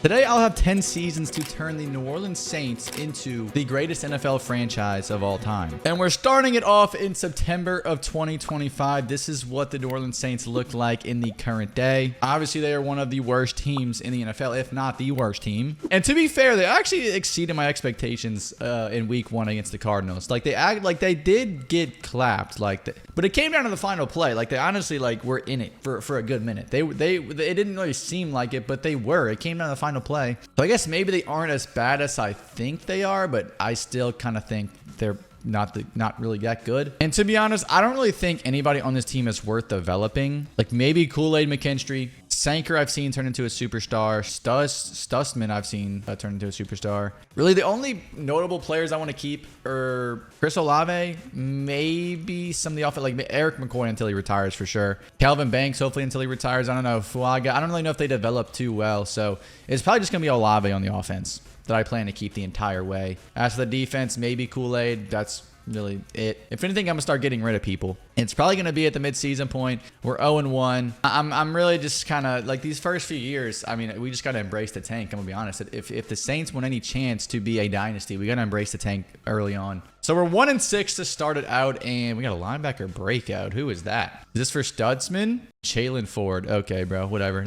Today, I'll have 10 seasons to turn the New Orleans Saints into the greatest NFL franchise of all time. And we're starting it off in September of 2025. This is what the New Orleans Saints look like in the current day. Obviously, they are one of the worst teams in the NFL, if not the worst team. And to be fair, they actually exceeded my expectations in week 1 against the Cardinals. Like, they act like they did get clapped, but it came down to the final play. Like, they honestly were in it for a good minute. It didn't really seem like it, but they were. It came down to the final play. So I guess maybe they aren't as bad as I think they are, but I still kind of think they're not really that good. And to be honest, I don't really think anybody on this team is worth developing. Like maybe Kool-Aid McKinstry. Sanker I've seen turn into a superstar. Stussman I've seen turn into a superstar. Really, the only notable players I want to keep are Chris Olave, maybe some of the offense, like Eric McCoy until he retires for sure. Calvin Banks hopefully until he retires. I don't know. Fuaga, I don't really know if they develop too well. So it's probably just going to be Olave on the offense that I plan to keep the entire way. As for the defense, maybe Kool-Aid. That's really it. If anything, I'm gonna start getting rid of people. It's probably gonna be at the mid-season point. We're 0-1. I'm really just kind of like these first few years. I mean, we just gotta embrace the tank. I'm gonna be honest. If the Saints want any chance to be a dynasty, we gotta embrace the tank early on. So we're 1-6 to start it out, and we got a linebacker breakout. Who is that? Is this for Studsman? Jalen Ford. Okay, bro. Whatever.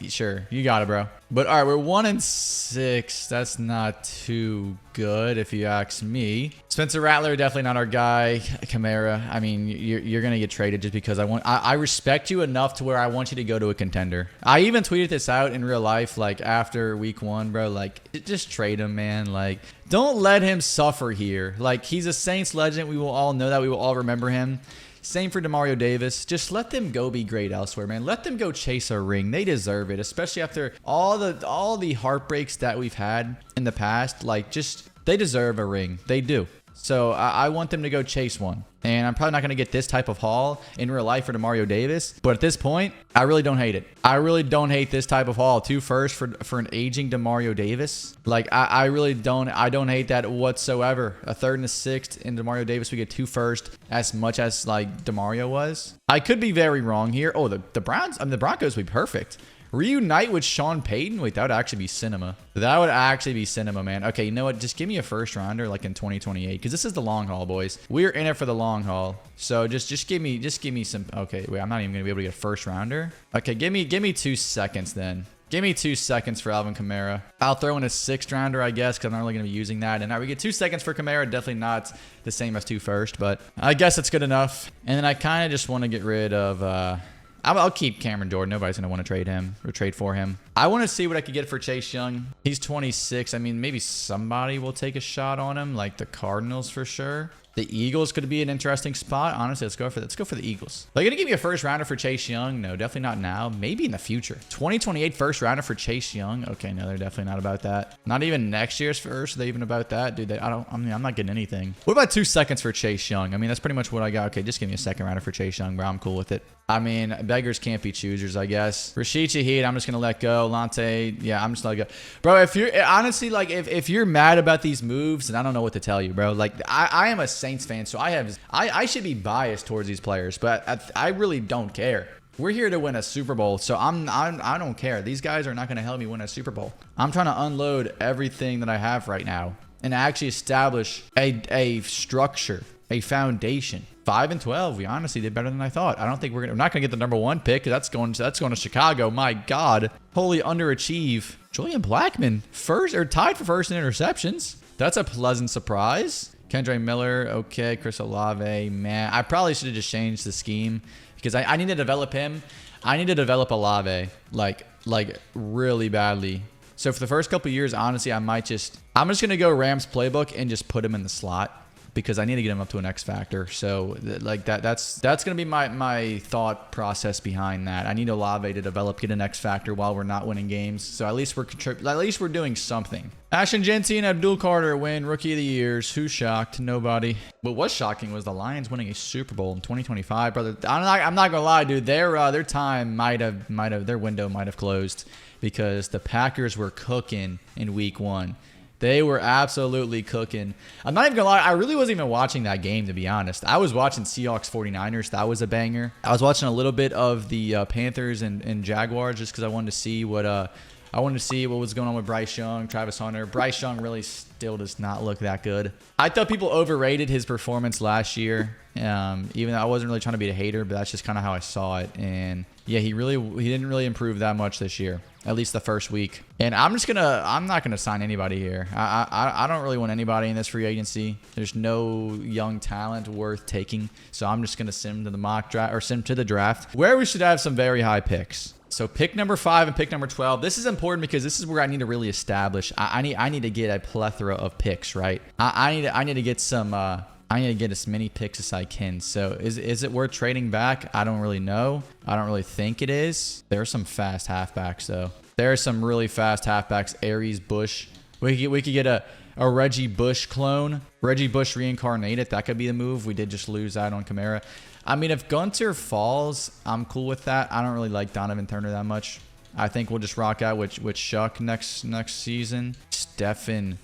Sure. You got it, bro. But all right, we're 1-6. That's not too good if you ask me. Spencer Rattler, definitely not our guy. Kamara, I mean, you're going to get traded just because I respect you enough to where I want you to go to a contender. I even tweeted this out in real life, like after week 1, bro. Like, just trade him, man. Like, don't let him suffer here. Like, he's a Saints legend. We will all know that. We will all remember him. Same for Demario Davis. Just let them go be great elsewhere, man. Let them go chase a ring. They deserve it, especially after all the heartbreaks that we've had in the past. Like, just they deserve a ring. They do. So I want them to go chase one. And I'm probably not going to get this type of haul in real life for Demario Davis. But at this point, I really don't hate it. I really don't hate this type of haul. 2 firsts for an aging Demario Davis. Like, I really don't. I don't hate that whatsoever. A 3rd and a 6th in Demario Davis. We get 2 firsts as much as like Demario was. I could be very wrong here. Oh, the Broncos would be perfect. Reunite with Sean Payton? Wait, that would actually be cinema. That would actually be cinema, man. Okay, you know what? Just give me a first rounder like in 2028 because this is the long haul, boys. We're in it for the long haul. So just give me some. Okay, wait, I'm not even gonna be able to get a first rounder. Okay, give me 2 seconds then. Give me 2 seconds for Alvin Kamara. I'll throw in a 6th rounder, I guess, because I'm not really going to be using that. And now we get 2 seconds for Kamara. Definitely not the same as 2 first, but I guess it's good enough. And then I kind of just want to get rid of. I'll keep Cameron Jordan. Nobody's going to want to trade him or trade for him. I want to see what I could get for Chase Young. He's 26. I mean, maybe somebody will take a shot on him, like the Cardinals for sure. The Eagles could be an interesting spot. Honestly, let's go for the Eagles. Are they going to give me a first rounder for Chase Young? No, definitely not now. Maybe in the future. 2028 first rounder for Chase Young. Okay, no, they're definitely not about that. Not even next year's first. Are they even about that? Dude, I'm not getting anything. What about 2 seconds for Chase Young? I mean, that's pretty much what I got. Okay, just give me a 2nd rounder for Chase Young, bro. I'm cool with it. I mean, beggars can't be choosers, I guess. Rashid Shaheed, I'm just going to let go. Lante, yeah, I'm just going to let go. Bro, if you're, honestly, like, if you're mad about these moves, then I don't know what to tell you, bro. Like, I am a Saints fan, so I should be biased towards these players, but I really don't care. We're here to win a Super Bowl, so I don't care. These guys are not going to help me win a Super Bowl. I'm trying to unload everything that I have right now and actually establish a structure, a foundation. 5-12. We honestly did better than I thought. I don't think we're not gonna get the number 1 pick. That's going to Chicago. My God, wholly underachieve. Julian Blackmon tied for first in interceptions. That's a pleasant surprise. Kendre Miller. Okay, Chris Olave. Man, I probably should have just changed the scheme because I need to develop him. I need to develop Olave like really badly. So for the first couple of years, honestly, I'm just gonna go Rams playbook and just put him in the slot. Because I need to get him up to an X factor. So like that's going to be my thought process behind that. I need Olave to get an X factor while we're not winning games. So at least we're doing something. Ashton Genty and Abdul Carter win Rookie of the Years. Who's shocked? Nobody. What was shocking was the Lions winning a Super Bowl in 2025, brother. I'm not gonna lie, dude. Their window might have closed because the Packers were cooking in week 1. They were absolutely cooking. I'm not even going to lie. I really wasn't even watching that game, to be honest. I was watching Seahawks 49ers. That was a banger. I was watching a little bit of the Panthers and Jaguars just because I wanted to see what I wanted to see what was going on with Bryce Young, Travis Hunter. Bryce Young really still does not look that good. I thought people overrated his performance last year, even though I wasn't really trying to be a hater, but that's just kind of how I saw it. And yeah, he didn't really improve that much this year, at least the first week. And I'm not gonna sign anybody here. I don't really want anybody in this free agency. There's no young talent worth taking, so I'm just gonna sim to the mock draft or sim to the draft, where we should have some very high picks. So pick number 5 and pick number 12. This is important because this is where I need to really establish. I need to get a plethora of picks, right? I need to get some. I need to get as many picks as I can. So is it worth trading back? I don't really know. I don't really think it is. There are some fast halfbacks though. There are some really fast halfbacks. Aries, Bush. We could get a Reggie Bush clone. Reggie Bush reincarnated. That could be the move. We did just lose out on Kamara. I mean, if Gunter falls, I'm cool with that. I don't really like Donovan Turner that much. I think we'll just rock out with Shuck next season. Stephen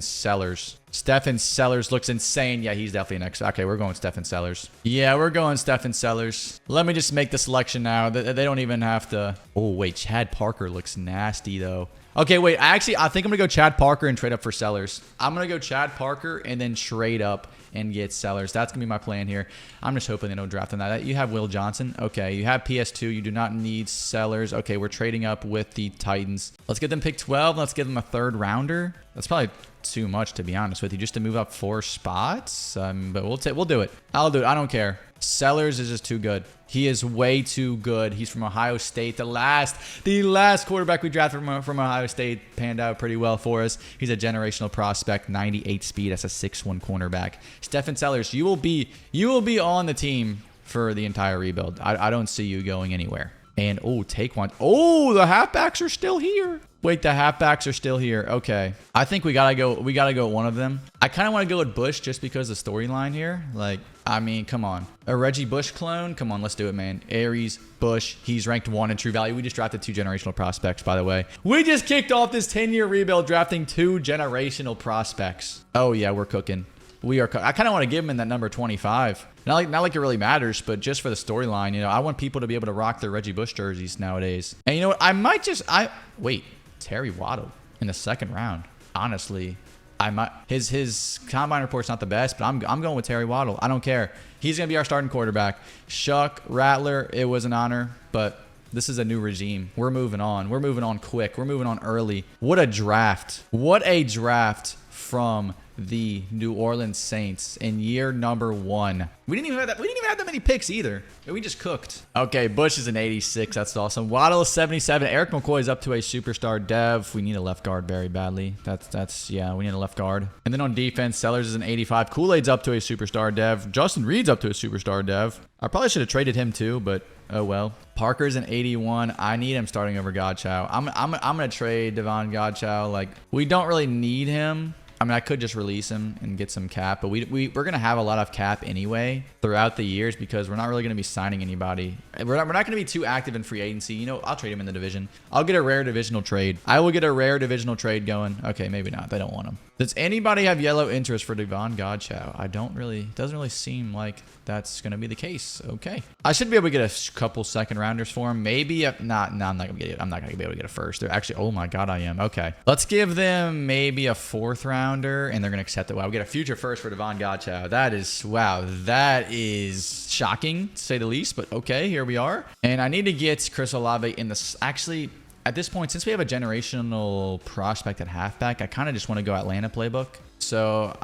Sellers. Stephen Sellers looks insane. Yeah, he's definitely next. Okay, we're going Stephen Sellers. Yeah, we're going Stephen Sellers. Let me just make the selection now. They don't even have to. Oh, wait. Chad Parker looks nasty, though. Okay, wait. I think I'm going to go Chad Parker and trade up for Sellers. I'm going to go Chad Parker and then trade up and get Sellers. That's going to be my plan here. I'm just hoping they don't draft on that. You have Will Johnson. Okay, you have PS2. You do not need Sellers. Okay, we're trading up with the Titans. Let's get them pick 12. Let's give them a 3rd rounder. That's probably too much, to be honest with you, just to move up 4 spots. But we'll do it. I'll do it. I don't care. Sellers is just too good. He is way too good. He's from Ohio State. The last quarterback we drafted from Ohio State panned out pretty well for us. He's a generational prospect, 98 speed. That's a 6'1" cornerback. Stephen Sellers, you will be on the team for the entire rebuild. I don't see you going anywhere. And take one. Oh, the halfbacks are still here. Wait, the halfbacks are still here. Okay. I think we gotta go with one of them. I kind of want to go with Bush just because of the storyline here. Like, I mean, come on. A Reggie Bush clone? Come on, let's do it, man. Aries, Bush. He's ranked 1 in true value. We just drafted 2 generational prospects, by the way. We just kicked off this 10-year rebuild drafting 2 generational prospects. Oh, yeah, we're cooking. We are. I kind of want to give him in that number 25. Not like it really matters, but just for the storyline, you know, I want people to be able to rock their Reggie Bush jerseys nowadays. And you know what? I might just. Wait. Terry Waddle in the 2nd round. Honestly, I might. His combine report's not the best, but I'm going with Terry Waddle. I don't care. He's gonna be our starting quarterback. Shuck, Rattler. It was an honor, but this is a new regime. We're moving on. We're moving on quick. We're moving on early. What a draft. What a draft from the New Orleans Saints in year number 1. We didn't even have that many picks either. We just cooked. Okay, Bush is an 86. That's awesome. Waddle is 77. Eric McCoy is up to a superstar dev. We need a left guard very badly. Yeah, we need a left guard. And then on defense, Sellers is an 85. Kool-Aid's up to a superstar dev. Justin Reed's up to a superstar dev. I probably should have traded him too, but oh well. Parker's an 81. I need him starting over Godchow. I'm gonna trade Devon Godchow. Like, we don't really need him. I mean, I could just release him and get some cap, but we're going to have a lot of cap anyway throughout the years because we're not really going to be signing anybody. We're not going to be too active in free agency. You know, I'll trade him in the division. I'll get a rare divisional trade. I will get a rare divisional trade going. Okay, maybe not. They don't want him. Does anybody have yellow interest for Devon Godchow? It doesn't really seem like that's going to be the case. Okay. I should be able to get a couple 2nd rounders for him. Maybe. No, I'm not going to get it. I'm not going to be able to get a 1st. They're actually, oh my God, I am. Okay. Let's give them maybe a 4th rounder and they're going to accept it. Wow. We get a future 1st for Devon Godchow. That is shocking to say the least, but okay, here we are. And I need to get Chris Olave in the, actually, at this point, since we have a generational prospect at halfback, I kind of just want to go Atlanta playbook. So,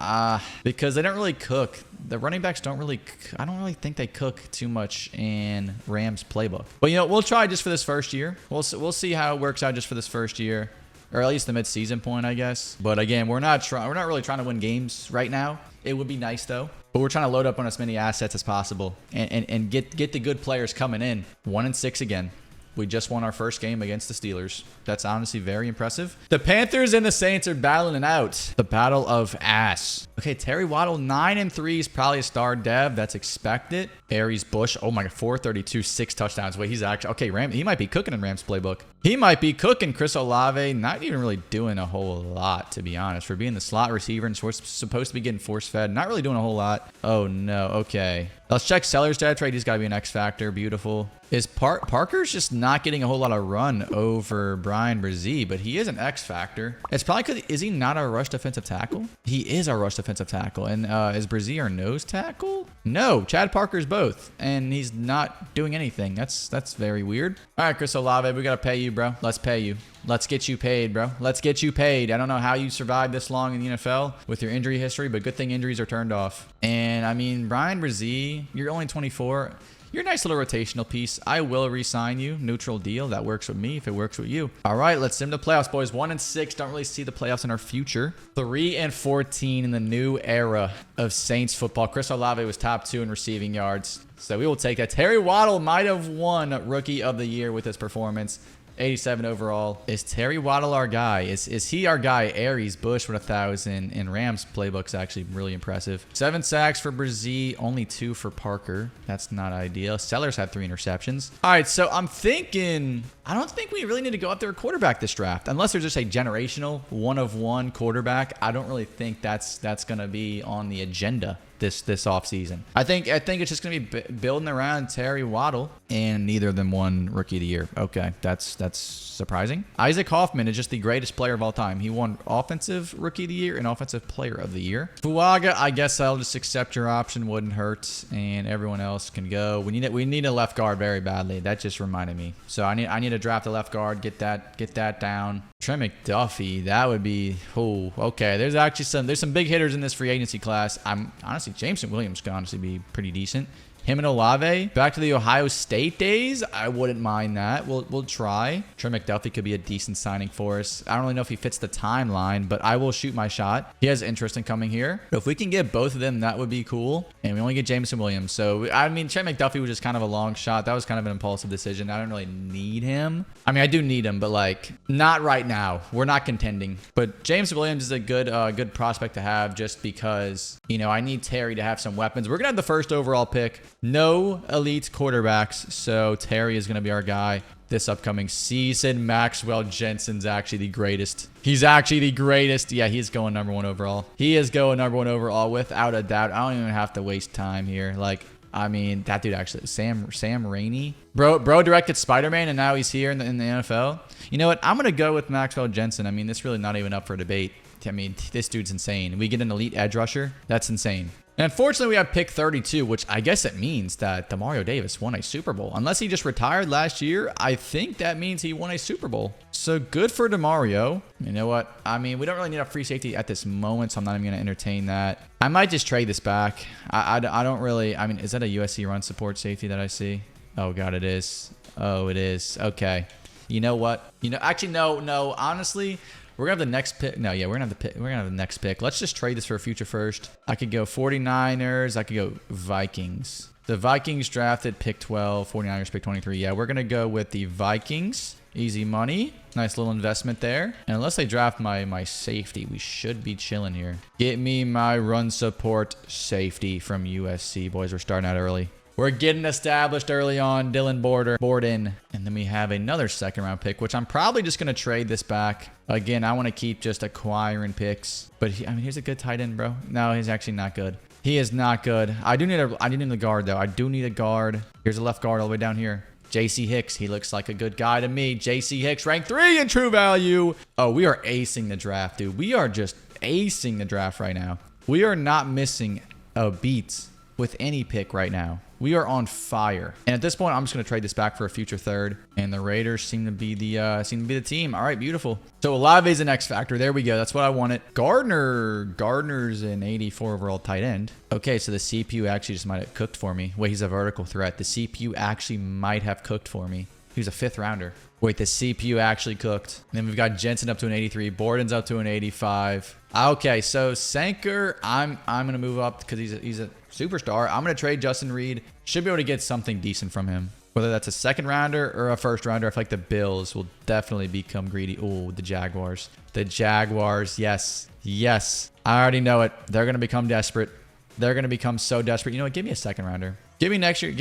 because they don't really cook. The running backs I don't really think they cook too much in Rams playbook. But, you know, we'll try just for this first year. We'll see how it works out just for this first year. Or at least the mid-season point, I guess. But again, we're not really trying to win games right now. It would be nice, though. But we're trying to load up on as many assets as possible and get the good players coming in. 1-6 again. We just won our first game against the Steelers. That's honestly very impressive. The Panthers and the Saints are battling it out. The battle of ass. Okay, Terry Waddle, 9-3 is probably a star dev. That's expected. Aries Bush, oh my God, 432, 6 touchdowns. Wait, he's actually, okay, he might be cooking in Rams playbook. He might be cooking. Chris Olave, not even really doing a whole lot, to be honest. For being the slot receiver and supposed to be getting force-fed, not really doing a whole lot. Oh, no, okay. Let's check Sellers dev trade. He's got to be an X factor. Beautiful. Is Parker's just not getting a whole lot of run over Brian Brzee, but he is an X factor. It's probably because, is he not a rush defensive tackle? He is our rush defensive tackle. And is Brzee our nose tackle? No, Chad Parker's both. And he's not doing anything. That's very weird. All right, Chris Olave, we got to pay you, bro. Let's pay you. Let's get you paid, bro. Let's get you paid. I don't know how you survived this long in the NFL with your injury history, but good thing injuries are turned off. And I mean, Brian Brzee, you're only 24. You're a nice little rotational piece. I will re-sign you. Neutral deal. That works with me if it works with you. All right, let's sim the playoffs, boys. 1-6. Don't really see the playoffs in our future. 3-14 in the new era of Saints football. Chris Olave was top 2 in receiving yards, so we will take that. Terry Waddle might have won Rookie of the Year with his performance. 87 overall. Is Terry Waddle our guy? Is he our guy? Aries Bush with 1,000 in Rams playbook's actually really impressive. 7 sacks for Brzee, only 2 for Parker. That's not ideal. Sellers had 3 interceptions. All right, so I'm thinking, I don't think we really need to go after a quarterback this draft, unless there's just a generational one-of-one quarterback. I don't really think that's gonna be on the agenda this offseason. I think it's just gonna be building around Terry Waddle, and neither of them won Rookie of the Year. Okay, that's surprising. Isaac Hoffman is just the greatest player of all time. He won Offensive Rookie of the Year and Offensive Player of the Year. Fuaga, I guess I'll just accept your option. Wouldn't hurt, and everyone else can go. We need a left guard very badly. That just reminded me. So I need to draft a left guard. Get that down. Trey McDuffie, that would be, oh, okay. There's actually some big hitters in this free agency class. I'm honestly, Jameson Williams could honestly be pretty decent. Him and Olave. Back to the Ohio State days. I wouldn't mind that. We'll try. Trey McDuffie could be a decent signing for us. I don't really know if he fits the timeline, but I will shoot my shot. He has interest in coming here. But if we can get both of them, that would be cool. And we only get Jameson Williams. So, I mean, Trey McDuffie was just kind of a long shot. That was kind of an impulsive decision. I don't really need him. I mean, I do need him, but like, not right now. We're not contending. But Jameson Williams is a good prospect to have just because, you know, I need Terry to have some weapons. We're going to have the first overall pick. No elite quarterbacks, so Terry is going to be our guy this upcoming season. Maxwell Jensen's actually the greatest. He's actually the greatest. Yeah, he's going #1 overall. He is going #1 overall without a doubt. I don't even have to waste time here. Like, I mean, that dude actually, Sam Rainey. Bro directed Spider-Man, and now he's here in the NFL. You know what? I'm going to go with Maxwell Jensen. I mean, this is really not even up for debate. I mean, this dude's insane. We get an elite edge rusher. That's insane. And unfortunately, we have pick 32, which I guess it means that Demario Davis won a Super Bowl. Unless he just retired last year, I think that means he won a Super Bowl. So good for Demario. You know what? I mean, we don't really need a free safety at this moment, so I'm not even going to entertain that. I might just trade this back. I don't really... I mean, is that a USC run support safety that I see? Oh, God, it is. Oh, it is. Okay. You know what? Actually, no. Honestly... We're going to have the next pick. No, yeah, we're going to have the next pick. Let's just trade this for a future first. I could go 49ers. I could go Vikings. The Vikings drafted pick 12. 49ers pick 23. Yeah, we're going to go with the Vikings. Easy money. Nice little investment there. And unless they draft my safety, we should be chilling here. Get me my run support safety from USC. Boys, we're starting out early. We're getting established early on. Dylan Borden. And then we have another second-round pick, which I'm probably just going to trade this back. Again, I want to keep just acquiring picks. But, I mean, here's a good tight end, bro. No, he's actually not good. He is not good. I do need a guard, though. I do need a guard. Here's a left guard all the way down here. J.C. Hicks. He looks like a good guy to me. J.C. Hicks, rank 3 in true value. Oh, we are acing the draft, dude. We are just acing the draft right now. We are not missing a beat with any pick right now. We are on fire. And at this point, I'm just going to trade this back for a future third. And the Raiders seem to be the team. All right, beautiful. So Olave's an X factor. There we go. That's what I wanted. Gardner's an 84 overall tight end. Okay, so the CPU actually just might have cooked for me. Wait, he's a vertical threat. The CPU actually might have cooked for me. He was a 5th rounder. Wait, the CPU actually cooked. And then we've got Jensen up to an 83. Borden's up to an 85. Okay, so Sanker, I'm going to move up because he's a superstar. I'm going to trade Justin Reed. Should be able to get something decent from him. Whether that's a 2nd rounder or a 1st rounder, I feel like the Bills will definitely become greedy. Oh, the Jaguars. The Jaguars, yes. Yes. I already know it. They're going to become desperate. They're going to become so desperate. You know what? Give me a 2nd rounder. Give me next year's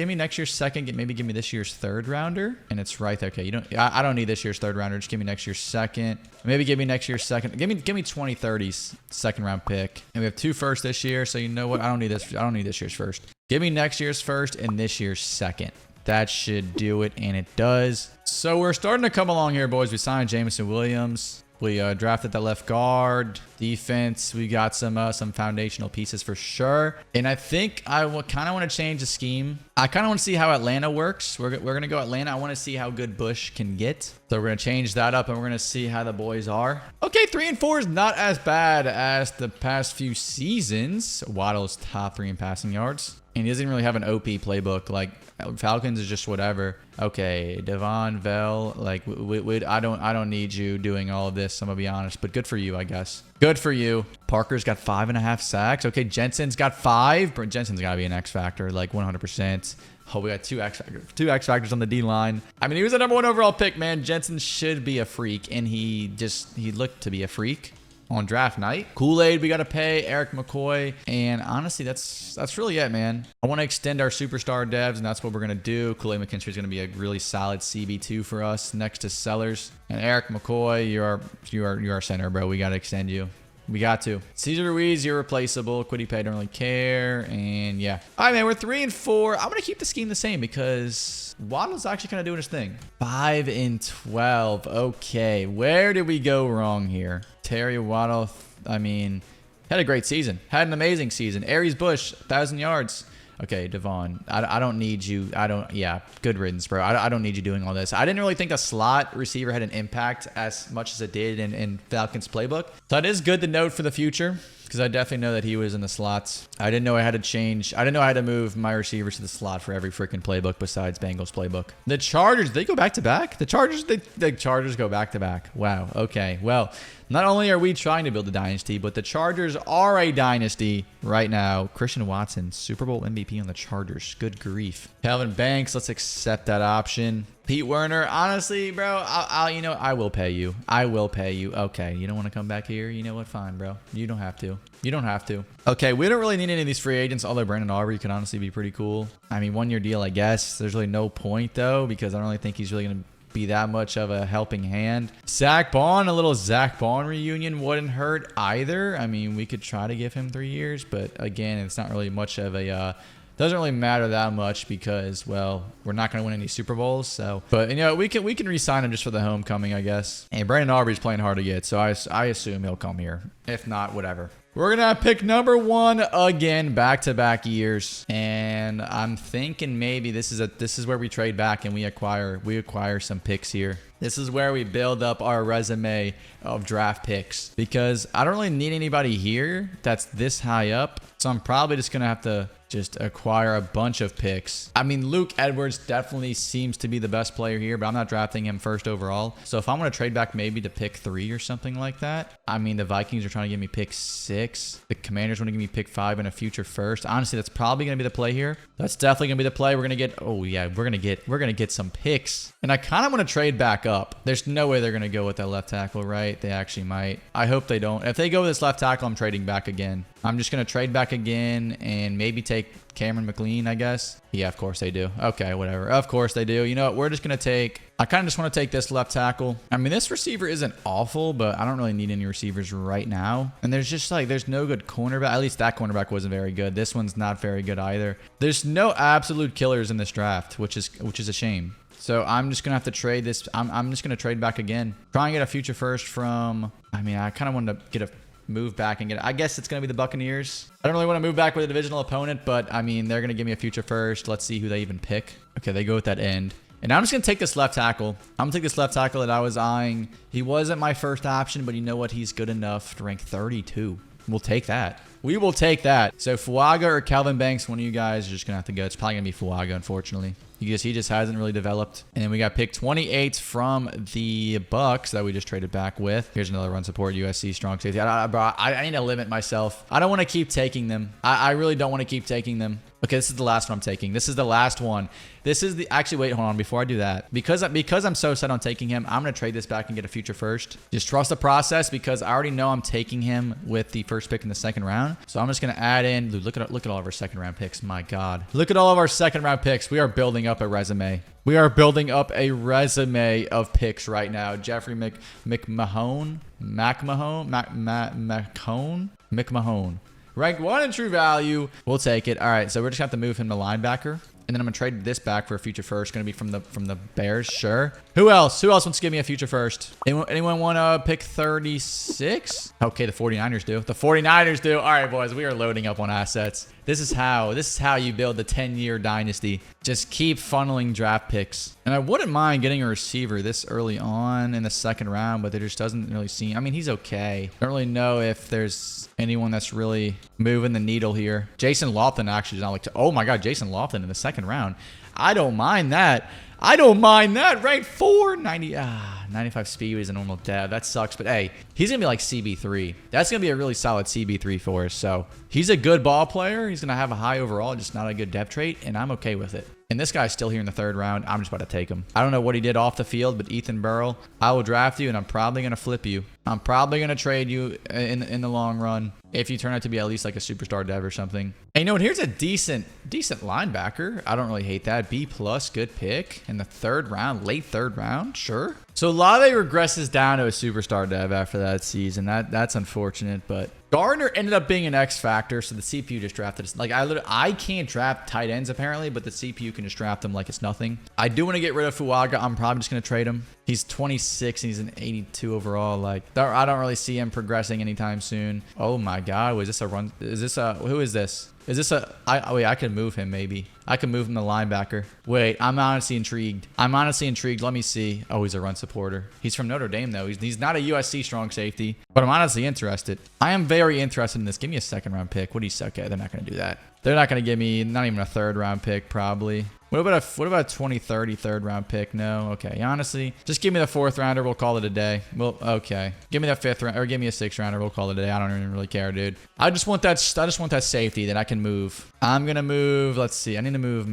2nd. Maybe give me this year's 3rd rounder. And it's right there. Okay, I don't need this year's 3rd rounder. Just give me next year's 2nd. Maybe give me next year's 2nd. Give me 2030's 2nd round pick. And we have 2 firsts this year. So you know what? I don't need this year's 1st. Give me next year's 1st and this year's 2nd. That should do it, and it does. So we're starting to come along here, boys. We signed Jameson Williams. We drafted the left guard. Defense, we got some foundational pieces for sure. And I think I kind of want to change the scheme. I kind of want to see how Atlanta works. We're going to go Atlanta. I want to see how good Bush can get. So we're going to change that up, and we're going to see how the boys are. Okay, 3 and 4 is not as bad as the past few seasons. Waddle's top 3 in passing yards. And he doesn't really have an OP playbook. Like, Falcons is just whatever. Okay, Devon, Vel, like, I don't need you doing all of this, I'm going to be honest. But good for you, I guess. Good for you. Parker's got 5.5 sacks. Okay, Jensen's got 5. But Jensen's got to be an X factor, like 100%. Oh, we got two X factors on the D line. I mean, he was the #1 overall pick, man. Jensen should be a freak, and he looked to be a freak on draft night. Kool-Aid, we got to pay. Eric McCoy. And honestly, that's really it, man. I want to extend our superstar devs, and that's what we're going to do. Kool-Aid McKinstry is going to be a really solid CB2 for us next to Sellers. And Eric McCoy, you're our center, bro. We got to extend you. We got to. Cesar Ruiz, you're replaceable. Quiddy Pay, don't really care. And yeah. All right, man, we're 3 and 4. I'm going to keep the scheme the same because Waddle's actually kind of doing his thing. 5 and 12. Okay, where did we go wrong here? Terry Waddle, I mean, had a great season. Had an amazing season. Aries Bush, 1,000 yards. Okay, Devon, I don't need you. Yeah, good riddance, bro. I don't need you doing all this. I didn't really think a slot receiver had an impact as much as it did in Falcons playbook. So it is good to note for the future because I definitely know that he was in the slots. I didn't know I had to change. I didn't know I had to move my receivers to the slot for every freaking playbook besides Bengals playbook. The Chargers, they go back to back? The Chargers go back to back. Wow. Okay. Well, not only are we trying to build a dynasty, but the Chargers are a dynasty right now. Christian Watson, Super Bowl MVP on the Chargers. Good grief. Calvin Banks, let's accept that option. Pete Werner, honestly, bro, I will pay you. I will pay you. Okay, you don't want to come back here? You know what? Fine, bro. You don't have to. You don't have to. Okay, we don't really need any of these free agents, although Brandon Aubrey could honestly be pretty cool. I mean, 1-year deal, I guess. There's really no point, though, because I don't really think he's really going to be that much of a helping hand. Zach Bond, a little Zach Bond reunion wouldn't hurt either. I mean, we could try to give him 3 years, but again, it's not really much of a doesn't really matter that much because, well, we're not going to win any Super Bowls. So, but you know, we can re-sign him just for the homecoming, I guess. And Brandon Aubrey's playing hard to get, so I assume he'll come here. If not, whatever. We're going to pick #1 again, back-to-back years. And I'm thinking maybe this is where we trade back and we acquire some picks here. This is where we build up our resume of draft picks because I don't really need anybody here that's this high up. So I'm probably just going to have to just acquire a bunch of picks. I mean, Luke Edwards definitely seems to be the best player here, but I'm not drafting him first overall. So if I'm going to trade back maybe to pick 3 or something like that, I mean, the Vikings are trying to give me pick 6. The Commanders want to give me pick 5 and a future first. Honestly, that's probably going to be the play here. That's definitely going to be the play. We're going to get, oh yeah, we're going to get some picks. And I kind of want to trade back up. There's no way they're going to go with that left tackle, right? They actually might. I hope they don't. If they go with this left tackle, I'm trading back again. I'm just going to trade back again and maybe take Cameron McLean, I guess. Yeah, of course they do. Okay, whatever. Of course they do. You know what? We're just going to take... I kind of just want to take this left tackle. I mean, this receiver isn't awful, but I don't really need any receivers right now. And there's just like, there's no good cornerback. At least that cornerback wasn't very good. This one's not very good either. There's no absolute killers in this draft, which is a shame. So I'm just going to have to trade this. I'm just going to trade back again. Try and get a future first from... I mean, I kind of wanted to get a move back and get... I guess it's going to be the Buccaneers. I don't really want to move back with a divisional opponent, but I mean, they're going to give me a future first. Let's see who they even pick. Okay, they go with that end. And I'm just going to take this left tackle. I'm going to take this left tackle that I was eyeing. He wasn't my first option, but you know what? He's good enough to rank 32. We'll take that. We will take that. So Fuaga or Calvin Banks, one of you guys are just going to have to go. It's probably going to be Fuaga, unfortunately. He just hasn't really developed. And then we got pick 28 from the Bucks that we just traded back with. Here's another run support, USC strong safety. I need to limit myself. I don't want to keep taking them. I really don't want to keep taking them. Okay, this is the last one I'm taking. This is the last one. This is the... Actually, wait, hold on. Before I do that, because I'm so set on taking him, I'm going to trade this back and get a future first. Just trust the process because I already know I'm taking him with the first pick in the second round. So I'm just going to add in... Dude, look at all of our second round picks. My God. Look at all of our second round picks. We are building up a resume. We are building up a resume of picks right now. Jeffrey McMahon. Rank 1 in true value. We'll take it. All right, so we're just going to have to move him to linebacker. And then I'm gonna trade this back for a future first. Gonna be from the Bears, sure. Who else? Who else wants to give me a future first? Anyone want to pick 36? Okay, the 49ers do. The 49ers do. All right, boys, we are loading up on assets. This is how you build the 10-year dynasty. Just keep funneling draft picks. And I wouldn't mind getting a receiver this early on in the second round, but there just doesn't really seem. I mean, he's okay. Don't really know if there's anyone that's really moving the needle here. Jason Lofton actually is not like. Oh my God, Jason Lofton in the second round. I don't mind that. I don't mind that. Rank 4, 95 speed is a normal dev. That sucks. But hey, he's going to be like CB3. That's going to be a really solid CB3 for us. So he's a good ball player. He's going to have a high overall, just not a good depth trait. And I'm okay with it. And this guy's still here in the third round. I'm just about to take him. I don't know what he did off the field, but Ethan Burrell, I will draft you, and I'm probably going to flip you. I'm probably going to trade you in the long run if you turn out to be at least like a superstar dev or something. And you know what? Here's a decent linebacker. I don't really hate that. B+, good pick in the third round, late third round, sure. So Olave regresses down to a superstar dev after that season. That's unfortunate, but Gardner ended up being an X factor, so the CPU just drafted us. Like I can't draft tight ends apparently, but the CPU can just draft them like it's nothing. I do want to get rid of Fuaga. I'm probably just gonna trade him. He's 26 and he's an 82 overall. Like I don't really see him progressing anytime soon. Oh my God, was this a run? Is this a who is this? Is this a wait, I can move him maybe. I can move him to linebacker. Wait, I'm honestly intrigued. Let me see. Oh, he's a run supporter. He's from Notre Dame though. He's not a USC strong safety, but I'm honestly interested. I am very interested in this. Give me a second round pick. What do you suck at? They're not going to do that. They're not going to give me not even a third round pick probably. What about a 2030 third round pick? No. Okay. Honestly, just give me the fourth rounder. We'll call it a day. Well, okay. Give me that fifth round or give me a sixth rounder. We'll call it a day. I don't even really care, dude. I just want that safety that I can move. I'm going to move. Let's see. I need to move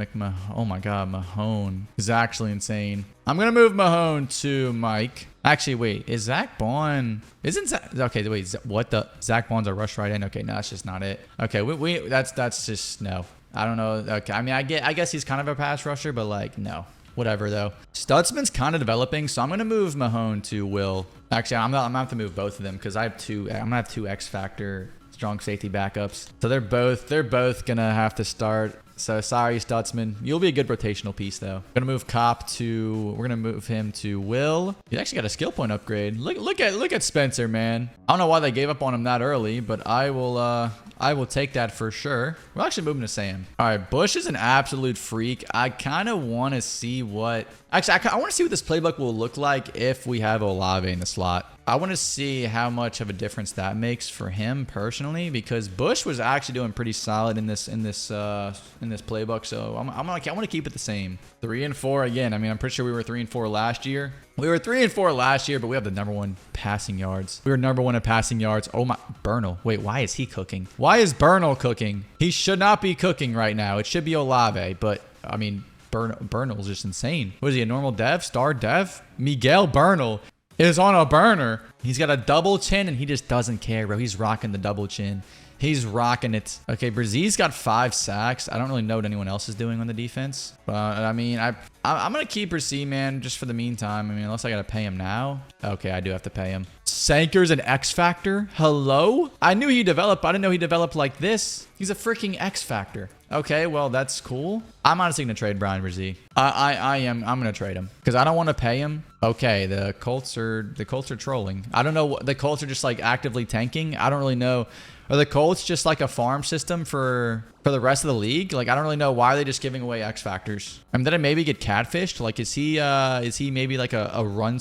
oh my God. Mahone is actually insane. I'm going to move Mahone to Mike. Actually, wait. Is Zach Bond? Isn't Zach? Okay, wait. What the? Zach Bond's a rush right in? Okay, no, that's just not it. Okay, that's just no. I don't know. Okay, I mean, I guess he's kind of a pass rusher, but like, no. Whatever, though. Stutzman's kind of developing, so I'm going to move Mahone to Will. Actually, I'm going to have to move both of them because I'm going to have two X-Factor strong safety backups. So they're both going to have to start. So sorry, Stutzman. You'll be a good rotational piece, though. We're gonna move him to Will. He actually got a skill point upgrade. Look at Spencer, man. I don't know why they gave up on him that early, but I will take that for sure. We're actually moving to Sam. All right, Bush is an absolute freak. I kind of want to see what. Actually, I want to see what this playbook will look like if we have Olave in the slot. I want to see how much of a difference that makes for him personally, because Bush was actually doing pretty solid in this playbook. So I want to keep it the same. 3 and 4 again. I mean, I'm pretty sure we were 3 and 4 last year. We were 3 and 4 last year, but we have the #1 passing yards. We were #1 in passing yards. Oh my, Bernal. Wait, why is he cooking? Why is Bernal cooking? He should not be cooking right now. It should be Olave, but I mean, Bernal's just insane. What is he, a normal dev? Star dev? Miguel Bernal is on a burner. He's got a double chin and he just doesn't care, bro. He's rocking the double chin. He's rocking it. Okay, Brazil's got 5 sacks. I don't really know what anyone else is doing on the defense. But, I mean, I'm going to keep Brazil, man, just for the meantime. I mean, unless I got to pay him now. Okay, I do have to pay him. Sanker's an X Factor? Hello? I knew he developed, but I didn't know he developed like this. He's a freaking X Factor. Okay, well, that's cool. I'm honestly going to trade Brian Brzee. I'm going to trade him because I don't want to pay him. Okay, the Colts are trolling. I don't know. The Colts are just like actively tanking. I don't really know. Are the Colts just like a farm system for the rest of the league? Like, I don't really know why they're just giving away X Factors. I mean, did I maybe get catfished? Like, is he maybe like a run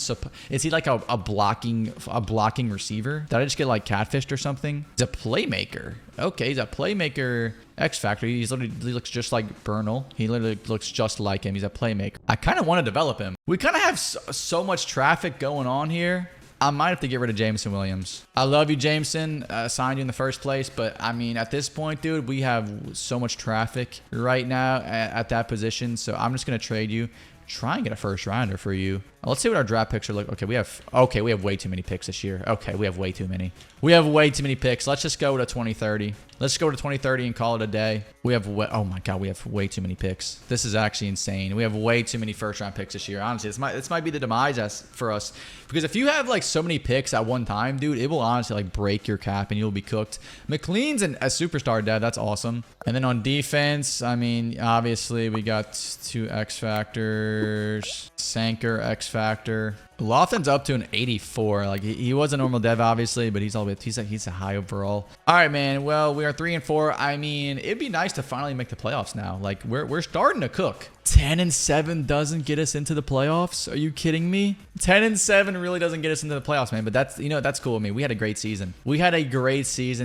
is he like a blocking receiver? Did I just get like catfished or something? He's a playmaker. Okay, he's a playmaker X Factor. He looks just like Bernal. He literally looks just like him. He's a playmaker. I kind of want to develop him. We kind of have so much traffic going on here. I might have to get rid of Jameson Williams. I love you, Jameson. Signed you in the first place. But, I mean, at this point, dude, we have so much traffic right now at that position. So, I'm just going to trade you. Try and get a first rounder for you. Let's see what our draft picks are like. Okay, we have way too many picks this year. Okay, we have way too many. We have way too many picks. Let's just go with a 2030. Let's go to 2030 and call it a day. We have, oh my God, we have way too many picks. This is actually insane. We have way too many first round picks this year. Honestly, this might be the demise for us. Because if you have like so many picks at one time, dude, it will honestly like break your cap and you'll be cooked. McLean's a superstar dev. That's awesome. And then on defense, I mean, obviously we got 2 X factors. Sanker X factor. Lofton's up to an 84. Like he was a normal dev, obviously, but he's a high overall. All right, man. Well, we are 3-4. I mean, it'd be nice to finally make the playoffs now. Like we're starting to cook. 10-7 doesn't get us into the playoffs. Are you kidding me? 10-7 really doesn't get us into the playoffs, man. But that's, you know, that's cool. I mean, we had a great season.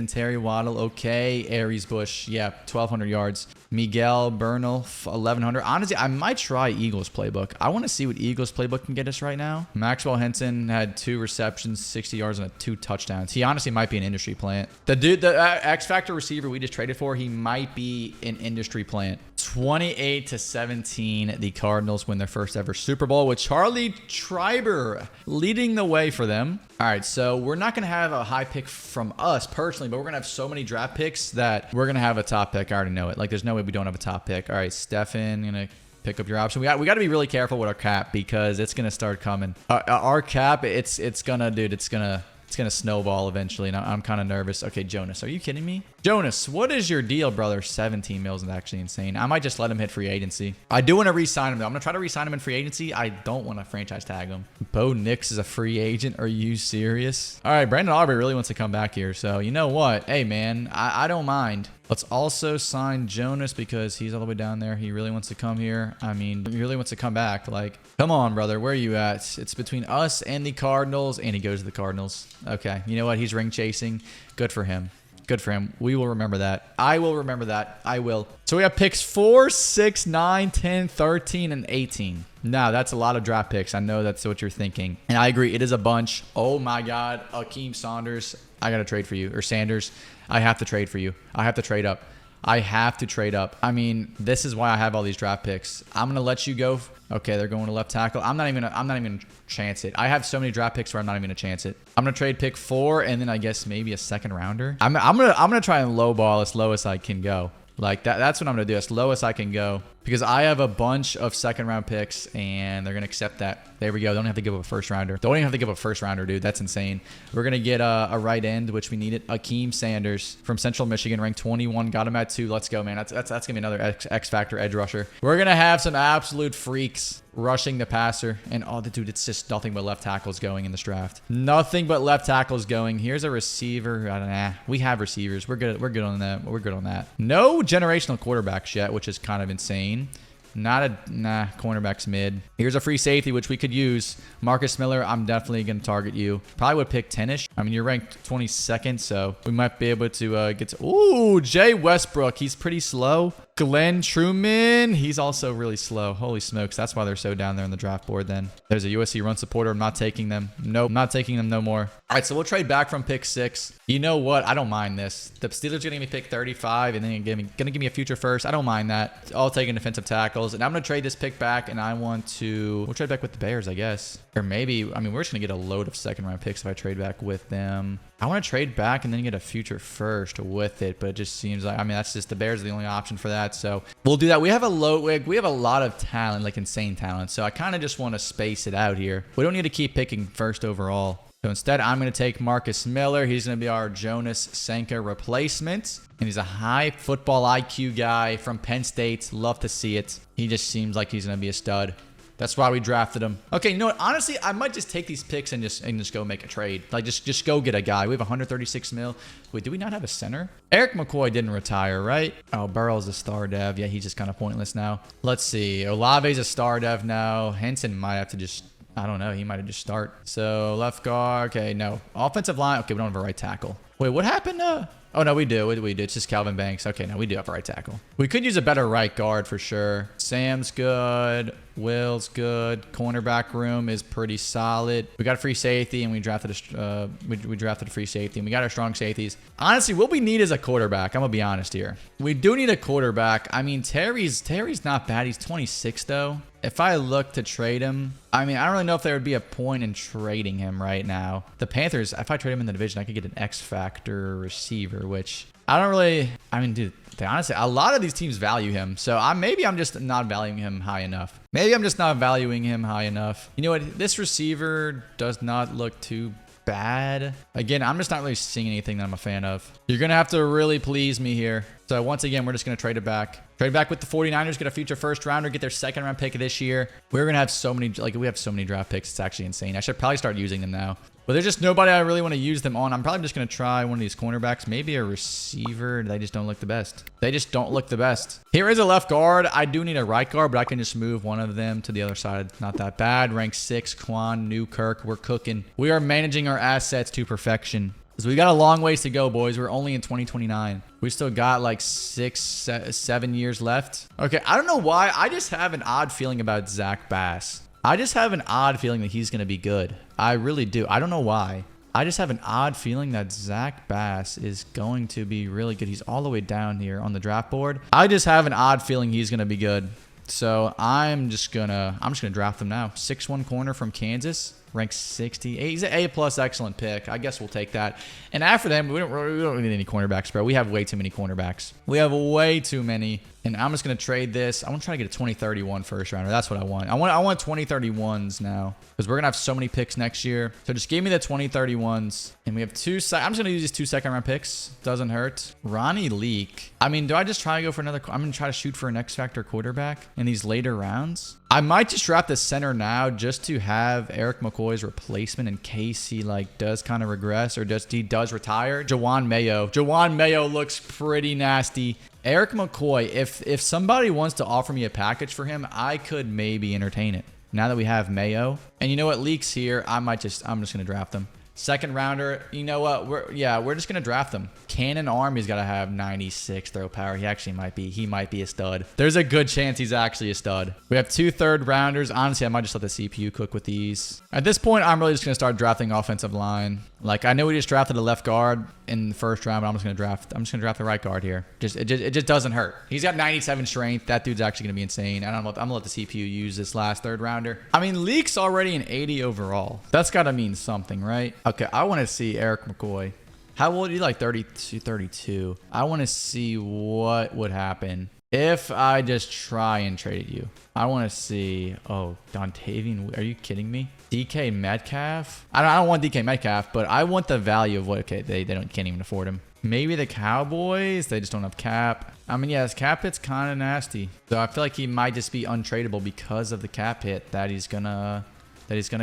Terry Waddle, okay. Aries Bush, yeah, 1,200 yards. Miguel Bernal, 1,100. Honestly, I might try Eagles playbook. I want to see what Eagles playbook can get us right now. Maxwell Henson had 2 receptions, 60 yards, and 2 touchdowns. He honestly might be an industry plant. The dude, the X Factor receiver we just traded for, he might be an industry plant. 28-17, the Cardinals win their first ever Super Bowl with Charlie Schreiber leading the way for them. All right, so we're not going to have a high pick from us personally, but we're going to have so many draft picks that we're going to have a top pick. I already know it. Like, there's no way we don't have a top pick. All right, Stefan, going to pick up your option. We got to be really careful with our cap because it's going to start coming. Our cap, it's going to snowball eventually, and I'm kind of nervous. Okay, Jonas, are you kidding me? Jonas, what is your deal, brother? 17 mils is actually insane. I might just let him hit free agency. I do want to re-sign him, though. I'm going to try to re-sign him in free agency. I don't want to franchise tag him. Bo Nix is a free agent. Are you serious? All right, Brandon Aubrey really wants to come back here, so you know what? Hey, man, I don't mind. Let's also sign Jonas because he's all the way down there. He really wants to come here. I mean, he really wants to come back. Like, come on, brother. Where are you at? It's between us and the Cardinals, and he goes to the Cardinals. Okay, you know what? He's ring chasing. Good for him. Good for him. We will remember that. I will remember that. I will. So we have picks 4, 6, 9, 10, 13, and 18. Now, that's a lot of draft picks. I know that's what you're thinking. And I agree. It is a bunch. Oh, my God. Akeem Saunders. I got to trade for you. Or Sanders. I have to trade for you. I have to trade up. I have to trade up. I mean, this is why I have all these draft picks. I'm going to let you go. Okay, they're going to left tackle. I'm not even gonna chance it. I have so many draft picks where I'm not even gonna chance it. I'm gonna trade pick 4 and then I guess maybe a second rounder. I'm gonna try and lowball as low as I can go. Like that's what I'm gonna do, as low as I can go, because I have a bunch of second round picks and they're gonna accept that. There we go. Don't have to give up a first rounder. Don't even have to give up a first rounder, dude. That's insane. We're gonna get a right end, which we needed. Akeem Sanders from Central Michigan, ranked 21. Got him at 2. Let's go, man. That's gonna be another X factor edge rusher. We're gonna have some absolute freaks rushing the passer, and oh, dude, it's just nothing but left tackles going in this draft. Nothing but left tackles going. Here's a receiver. I don't know. We have receivers. We're good on that. We're good on that. No generational quarterbacks yet, which is kind of insane. Cornerback's mid. Here's a free safety, which we could use. Marcus Miller, I'm definitely going to target you. Probably would pick 10-ish. I mean, you're ranked 22nd, so we might be able to get to... Ooh, Jay Westbrook. He's pretty slow. Glenn Truman, he's also really slow. Holy smokes, that's why they're so down there on the draft board then. There's a USC run supporter. I'm not taking them. Nope, not taking them no more. All right, so we'll trade back from pick 6. You know what? I don't mind this. The Steelers are going to give me pick 35, and then going to give me a future first. I don't mind that. All taking defensive tackles. And I'm going to trade this pick back, and I want to... We'll trade back with the Bears, I guess. Or maybe... I mean, we're just going to get a load of second-round picks if I trade back with them. I want to trade back and then get a future first with it, but it just seems like, I mean, that's just the Bears are the only option for that. So we'll do that. We have a lot of talent, like insane talent. So I kind of just want to space it out here. We don't need to keep picking first overall. So instead, I'm going to take Marcus Miller. He's going to be our Jonas Sanka replacement. And he's a high football IQ guy from Penn State. Love to see it. He just seems like he's going to be a stud. That's why we drafted him. Okay, you know what? Honestly, I might just take these picks and just go make a trade. Like, just go get a guy. We have 136 mil. Wait, do we not have a center? Eric McCoy didn't retire, right? Oh, Burrow's a star dev. Yeah, he's just kind of pointless now. Let's see. Olave's a star dev now. Henson might have to just... I don't know. He might have just start. So, left guard. Okay, no. Offensive line. Okay, we don't have a right tackle. Wait, what happened? Oh, no, we do. We do. It's just Calvin Banks. Okay, no, we do have a right tackle. We could use a better right guard for sure. Sam's good. Will's good. Cornerback room is pretty solid. We got a free safety, and we drafted a free safety, and we got our strong safeties. Honestly, what we need is a quarterback. I'm gonna be honest here. We do need a quarterback. I mean, Terry's not bad. He's 26 though. If I look to trade him, I don't really know if there would be a point in trading him right now. The Panthers, if I trade him in the division, I could get an X-Fact. factor receiver, which I don't really, I mean, dude, honestly, a lot of these teams value him. So maybe I'm just not valuing him high enough. Maybe I'm just not valuing him high enough. You know what? This receiver does not look too bad. Again, I'm just not really seeing anything that I'm a fan of. You're going to have to really please me here. So once again, we're just going to trade it back. Trade back with the 49ers, get a future first rounder, get their second round pick of this year. We're going to have so many, like we have so many draft picks. It's actually insane. I should probably start using them now. But there's just nobody I really want to use them on. I'm probably just going to try one of these cornerbacks, maybe a receiver. They just don't look the best. They just don't look the best. Here is a left guard. I do need a right guard, but I can just move one of them to the other side. Not that bad. Rank 6, Quan, Newkirk. We're cooking. We are managing our assets to perfection. So we got a long ways to go, boys. We're only in 2029. We still got like 7 years left. Okay, I don't know why. I just have an odd feeling about Zach Bass. I just have an odd feeling that he's going to be good. I really do. I don't know why. I just have an odd feeling that Zach Bass is going to be really good. He's all the way down here on the draft board. I just have an odd feeling he's going to be good. So I'm just gonna draft him now. 6'1" corner from Kansas, ranked 68. He's an A+ excellent pick. I guess we'll take that. And after them, we don't need any cornerbacks, bro. We have way too many cornerbacks. We have way too many. And I'm just gonna trade this. I want to try to get a 2031 first rounder. That's what I want. I want 2031s now because we're gonna have so many picks next year. So just give me the 2031s. And we have I'm just gonna use these 2 second-round picks. Doesn't hurt. Ronnie Leak. I mean, do I just try to go for another? I'm gonna try to shoot for an X-Factor quarterback in these later rounds. I might just draft the center now just to have Eric McCoy's replacement in case he does kind of regress or he does retire. Jawan Mayo. Jawan Mayo looks pretty nasty. Eric McCoy, if somebody wants to offer me a package for him, I could maybe entertain it. Now that we have Mayo. And you know what? Leaks here. I'm just going to draft him. Second rounder, you know what? We're just going to draft him. Cannon arm, he's got to have 96 throw power. He might be a stud. There's a good chance he's actually a stud. We have 2 third rounders. Honestly, I might just let the CPU cook with these. At this point, I'm really just going to start drafting offensive line. Like, I know we just drafted a left guard in the first round, but I'm just going to draft the right guard here. It just doesn't hurt. He's got 97 strength. That dude's actually going to be insane. And I'm going to let the CPU use this last third rounder. I mean, Leak's already an 80 overall. That's got to mean something, right? Okay, I want to see Eric McCoy. How old are you? Like 32, 32. I want to see what would happen if I just try and traded you. I want to see. Oh, Dontavian. Are you kidding me? DK Metcalf? I don't want DK Metcalf, but I want the value of what. Okay, they can't even afford him. Maybe the Cowboys. They just don't have cap. I mean, yeah, his cap hit's kind of nasty. So I feel like he might just be untradeable because of the cap hit that he's gonna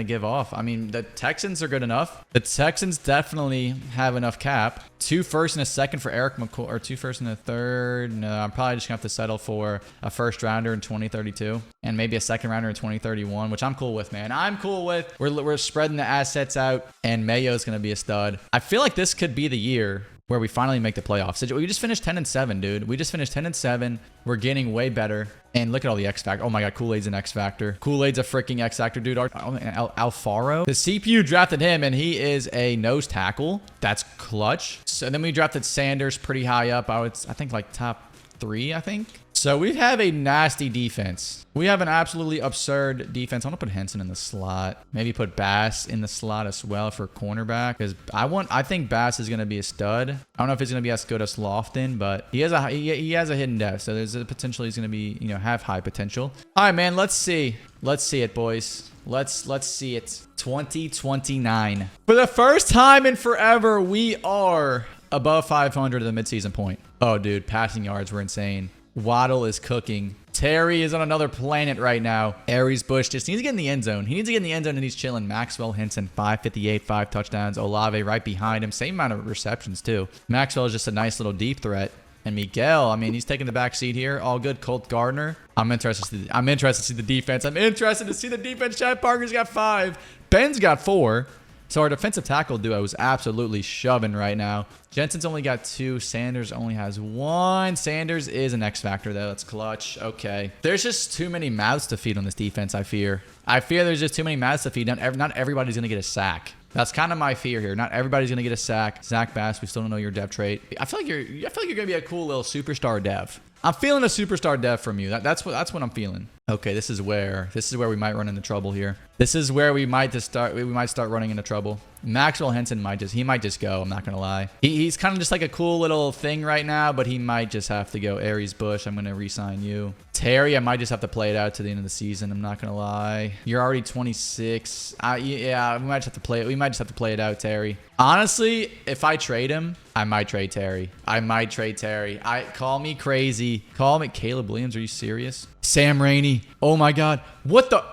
give off. I mean, the Texans are good enough. The Texans definitely have enough cap. 2 firsts and a second for Eric McCoy, or 2 firsts and a third. No, I'm probably just gonna have to settle for a first rounder in 2032 and maybe a second rounder in 2031, which I'm cool with, man. I'm cool with. We're spreading the assets out, and Mayo's gonna be a stud. I feel like this could be the year where we finally make the playoffs. We just finished 10-7, dude. We just finished 10-7. We're getting way better. And look at all the X Factor. Oh my God, Kool-Aid's an X Factor. Kool-Aid's a freaking X Factor, dude. Alfaro. The CPU drafted him, and he is a nose tackle. That's clutch. So then we drafted Sanders pretty high up. I think like top 3, I think. So we have a nasty defense. We have an absolutely absurd defense. I'm going to put Henson in the slot. Maybe put Bass in the slot as well for cornerback. Because I think Bass is going to be a stud. I don't know if he's going to be as good as Lofton, but he has a hidden depth. So there's a potential he's going to be, have high potential. All right, man. Let's see. Let's see it, boys. Let's see it. 2029. For the first time in forever, we are above 500 at the midseason point. Oh, dude. Passing yards were insane. Waddle is cooking. Terry is on another planet right now. Aries Bush just needs to get in the end zone. He needs to get in the end zone and he's chilling. Maxwell Henson, 558, 5 touchdowns. Olave right behind him. Same amount of receptions too. Maxwell is just a nice little deep threat. And Miguel, I mean, he's taking the back seat here. All good. Colt Gardner. I'm interested to see the defense. I'm interested to see the defense. Chad Parker's got 5. Ben's got 4. So our defensive tackle duo is absolutely shoving right now. Jensen's only got 2. Sanders only has 1. Sanders is an X Factor, though. That's clutch. Okay. There's just too many mouths to feed on this defense, I fear. I fear there's just too many mouths to feed. Not everybody's going to get a sack. That's kind of my fear here. Not everybody's going to get a sack. Zach Bass, we still don't know your dev trait. I feel like you're going to be a cool little superstar dev. I'm feeling a superstar dev from you. That's what I'm feeling. Okay, this is where we might run into trouble here. This is where we might start running into trouble. Maxwell Henson might just go. I'm not gonna lie. He's kind of just like a cool little thing right now, but he might just have to go. Aries Bush, I'm gonna re-sign you. Terry, I might just have to play it out to the end of the season. I'm not gonna lie. You're already 26. Yeah, we might just have to play it. We might just have to play it out, Terry. Honestly, if I trade him, I might trade Terry. Call me crazy. Call me Caleb Williams. Are you serious? Sam Rainey. Oh my God. What the?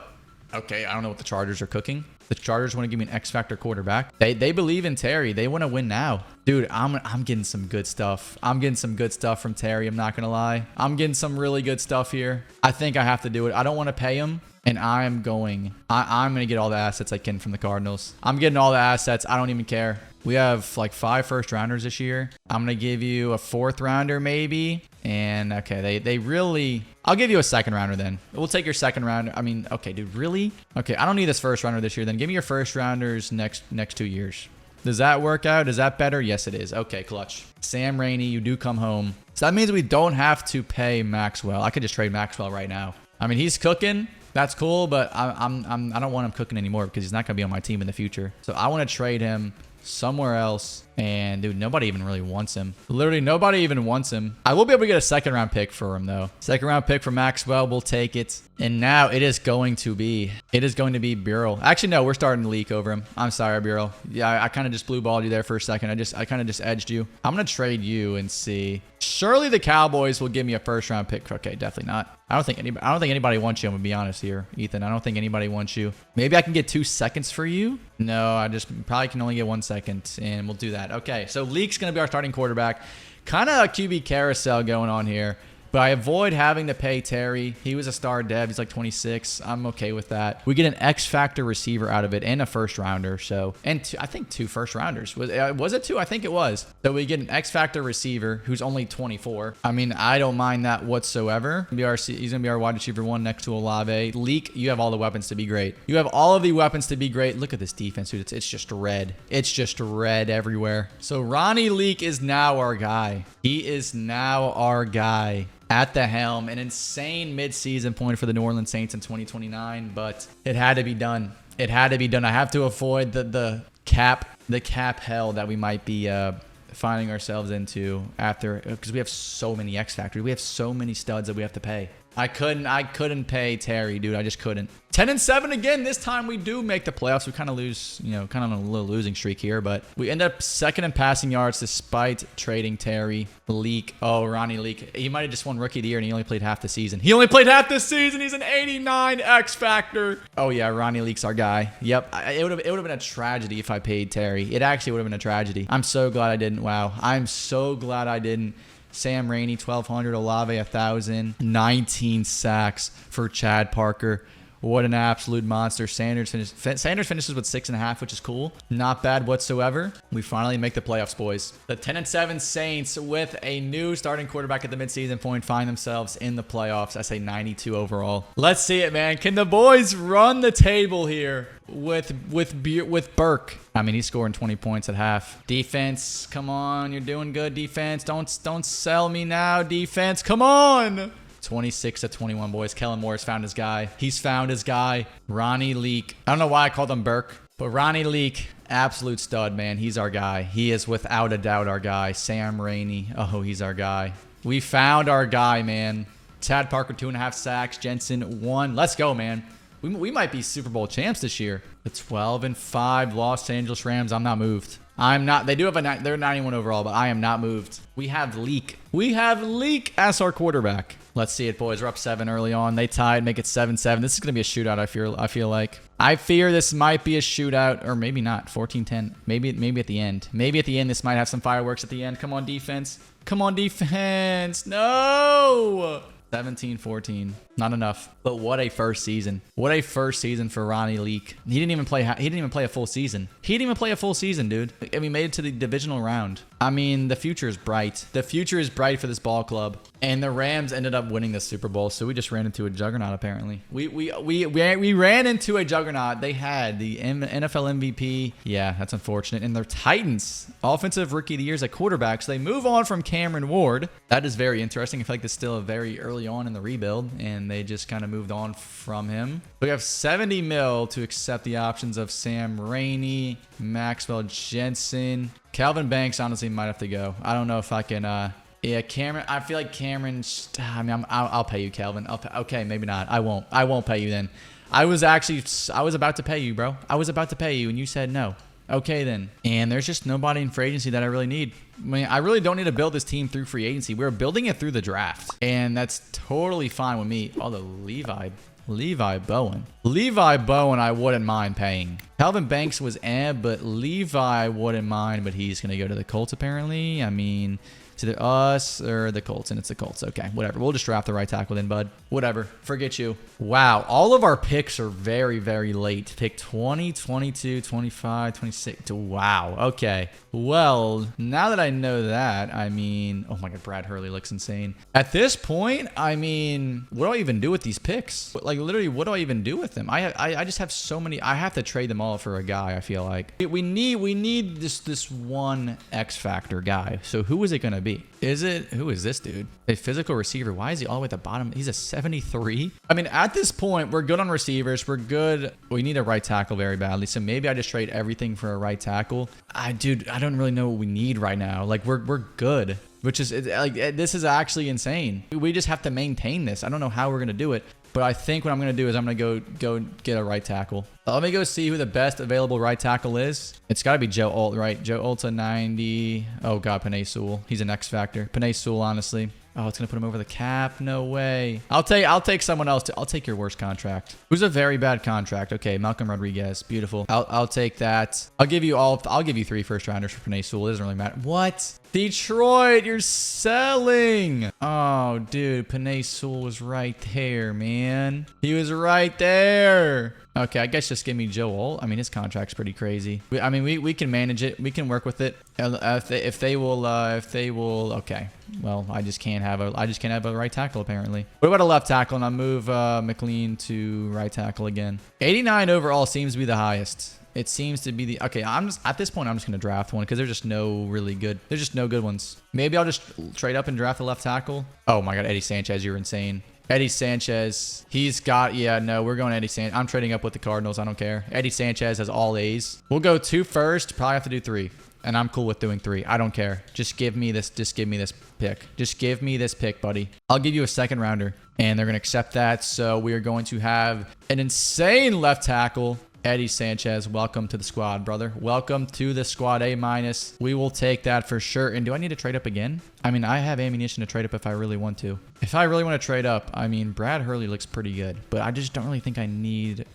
Okay, I don't know what the Chargers are cooking. The Chargers want to give me an X Factor quarterback. They believe in Terry. They want to win now. Dude, I'm getting some good stuff. I'm getting some good stuff from Terry. I'm not going to lie. I'm getting some really good stuff here. I think I have to do it. I don't want to pay him. And I'm going to get all the assets I can from the Cardinals. I'm getting all the assets. I don't even care. We have like 5 first rounders this year. I'm going to give you a 4th rounder maybe. And okay, they really, I'll give you a 2nd rounder then. We'll take your 2nd rounder. I mean, okay, dude, really? Okay, I don't need this 1st rounder this year. Then give me your 1st rounders next 2 years. Does that work out? Is that better? Yes, it is. Okay, clutch. Sam Rainey, you do come home. So that means we don't have to pay Maxwell. I could just trade Maxwell right now. I mean, he's cooking. That's cool, but I don't want him cooking anymore because he's not going to be on my team in the future. So I want to trade him somewhere else. And dude, nobody even really wants him. Literally nobody even wants him. I will be able to get a 2nd round pick for him though. 2nd round pick for Maxwell. We'll take it. And now it is going to be Burrow. Actually, no, we're starting to leak over him. I'm sorry, Burrow. Yeah, I kind of just blue balled you there for a second. I kind of just edged you. I'm going to trade you and see. Surely the Cowboys will give me a 1st round pick. Okay, definitely not. I don't think anybody wants you. I'm going to be honest here, Ethan. I don't think anybody wants you. Maybe I can get 2 seconds for you. No, I just probably can only get 1 second and we'll do that. Okay, so Leak's going to be our starting quarterback. Kind of a QB carousel going on here. But I avoid having to pay Terry. He was a star dev. He's like 26. I'm okay with that. We get an X Factor receiver out of it and a 1st rounder. So, and I think 2 1st rounders. Was it 2? I think it was. So we get an X Factor receiver who's only 24. I mean, I don't mind that whatsoever. He's going to be our wide receiver 1 next to Olave. Leak, you have all the weapons to be great. You have all of the weapons to be great. Look at this defense, dude. It's just red. It's just red everywhere. So Ronnie Leak is now our guy. He is now our guy. At the helm, an insane midseason point for the New Orleans Saints in 2029, but it had to be done. It had to be done. I have to avoid the cap hell that we might be finding ourselves into after, because we have so many X Factors. We have so many studs that we have to pay. I couldn't pay Terry, dude. I just couldn't. 10-7 again. This time we do make the playoffs. We kind of lose, kind of on a little losing streak here, but we end up 2nd in passing yards despite trading Terry. Leak. Oh, Ronnie Leak. He might have just won Rookie of the Year and he only played half the season. He's an 89 X Factor. Oh yeah, Ronnie Leak's our guy. Yep. It would have been a tragedy if I paid Terry. It actually would have been a tragedy. I'm so glad I didn't. Wow. I'm so glad I didn't. Sam Rainey, 1,200. Olave, 1,000. 19 sacks for Chad Parker. What an absolute monster. Sanders finishes with 6.5, which is cool. Not bad whatsoever. We finally make the playoffs, boys. The 10-7 Saints with a new starting quarterback at the midseason point find themselves in the playoffs. I say 92 overall. Let's see it, man. Can the boys run the table here with Burke? I mean, he's scoring 20 points at half. Defense, come on. You're doing good, defense. Don't sell me now, defense. Come on. 26-21, boys. Kellen Moore's found his guy. He's found his guy. Ronnie Leak. I don't know why I called him Burke, but Ronnie Leak, absolute stud, man. He's our guy. He is without a doubt our guy. Sam Rainey. Oh, he's our guy. We found our guy, man. Chad Parker, 2.5 sacks. Jensen, 1. Let's go, man. We might be Super Bowl champs this year. The 12-5 Los Angeles Rams. I'm not moved. I'm not. They do have they're 91 overall, but I am not moved. We have Leak. We have Leak as our quarterback. Let's see it, boys. We're up 7 early on. They tied, make it 7-7. This is going to be a shootout, I feel like. I fear this might be a shootout, or maybe not. 14-10. Maybe at the end. Maybe at the end, this might have some fireworks at the end. Come on, defense. Come on, defense. No! 17-14. Not enough. But what a first season. What a first season for Ronnie Leak. He didn't even play a full season. He didn't even play a full season, dude. And we made it to the divisional round. I mean, the future is bright. The future is bright for this ball club. And the Rams ended up winning the Super Bowl, so we just ran into a juggernaut. Apparently, we ran into a juggernaut. They had the NFL MVP. Yeah, that's unfortunate. And their Titans, offensive rookie of the years at quarterback. So they move on from Cameron Ward. That is very interesting. I feel like this is still very early on in the rebuild, and they just kind of moved on from him. We have 70 mil to accept the options of Sam Rainey, Maxwell Jensen, Calvin Banks. Honestly, might have to go. I don't know if I can. Yeah, Cameron. I feel like Cameron's. I mean, I'll pay you, Calvin. Okay, maybe not. I won't. I won't pay you then. I was about to pay you, bro. I was about to pay you, and you said no. Okay, then. And there's just nobody in free agency that I really need. I mean, I really don't need to build this team through free agency. We're building it through the draft, and that's totally fine with me. Although Levi Bowen, I wouldn't mind paying. Calvin Banks was but Levi wouldn't mind, but he's gonna go to the Colts apparently. I mean. It's either us or the Colts, and it's the Colts. Okay, whatever. We'll just draft the right tackle then, bud. Whatever. Forget you. Wow. All of our picks are very, very late. Pick 20, 22, 25, 26. Wow. Okay. Well, now that I know that, I mean, oh my God, Brad Hurley looks insane. At this point, I mean, what do I even do with these picks? Like, literally, what do I even do with them? I just have so many. I have to trade them all for a guy, I feel like. We need this one X Factor guy. So who is it going to be? Who is this dude? A physical receiver. Why is he all the way at the bottom? He's a 73. I mean, at this point, we're good on receivers. We're good. We need a right tackle very badly. So maybe I just trade everything for a right tackle. I don't really know what we need right now. Like we're good, which is like, this is actually insane. We just have to maintain this. I don't know how we're going to do it. But I think what I'm going to do is I'm going to go get a right tackle. Let me go see who the best available right tackle is. It's got to be Joe Alt, right? Joe Alt's a 90. Oh, God, Penei Sewell. He's an X factor. Penei Sewell, honestly. Oh, it's going to put him over the cap. No way. I'll take someone else. I'll take your worst contract. Who's a very bad contract? Okay, Malcolm Rodriguez. Beautiful. I'll take that. I'll give you 3 first rounders for Penei Sewell. It doesn't really matter. What? Detroit, you're selling. Oh, dude, Penei Sewell was right there, man. He was right there. Okay, I guess just give me Joe Alt. I mean, his contract's pretty crazy. We can manage it. We can work with it. If they will. Okay. Well, I just can't have a right tackle apparently. What about a left tackle? And I'll move McLean to right tackle again. 89 overall seems to be the highest. It seems to be the okay. At this point, I'm just gonna draft one because there's just no good ones. Maybe I'll just trade up and draft a left tackle. Oh my God, Eddie Sanchez, you're insane. Eddie Sanchez, we're going Eddie Sanchez. I'm trading up with the Cardinals. I don't care. Eddie Sanchez has all A's. We'll go 2 first. Probably have to do 3. And I'm cool with doing 3. I don't care. Just give me this pick. Just give me this pick, buddy. I'll give you a second rounder. And they're going to accept that. So we are going to have an insane left tackle. Eddie Sanchez, welcome to the squad, brother. Welcome to the squad, A-. We will take that for sure. And do I need to trade up again? I mean, I have ammunition to trade up if I really want to. If I really want to trade up, I mean, Brad Hurley looks pretty good. But I just don't really think I need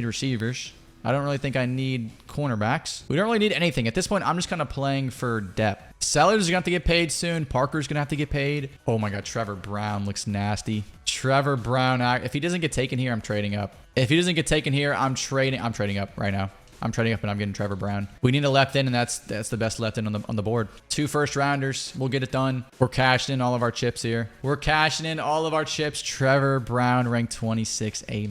receivers. I don't really think I need cornerbacks. We don't really need anything. At this point, I'm just kind of playing for depth. Sellers are going to have to get paid soon. Parker's going to have to get paid. Oh my God, Trevor Brown looks nasty. Trevor Brown, if he doesn't get taken here, I'm trading up. If he doesn't get taken here, I'm trading up right now. I'm trading up and I'm getting Trevor Brown. We need a left end, and that's the best left end on the board. 2 first rounders. We'll get it done. We're cashing in all of our chips here. Trevor Brown, ranked 26, A-.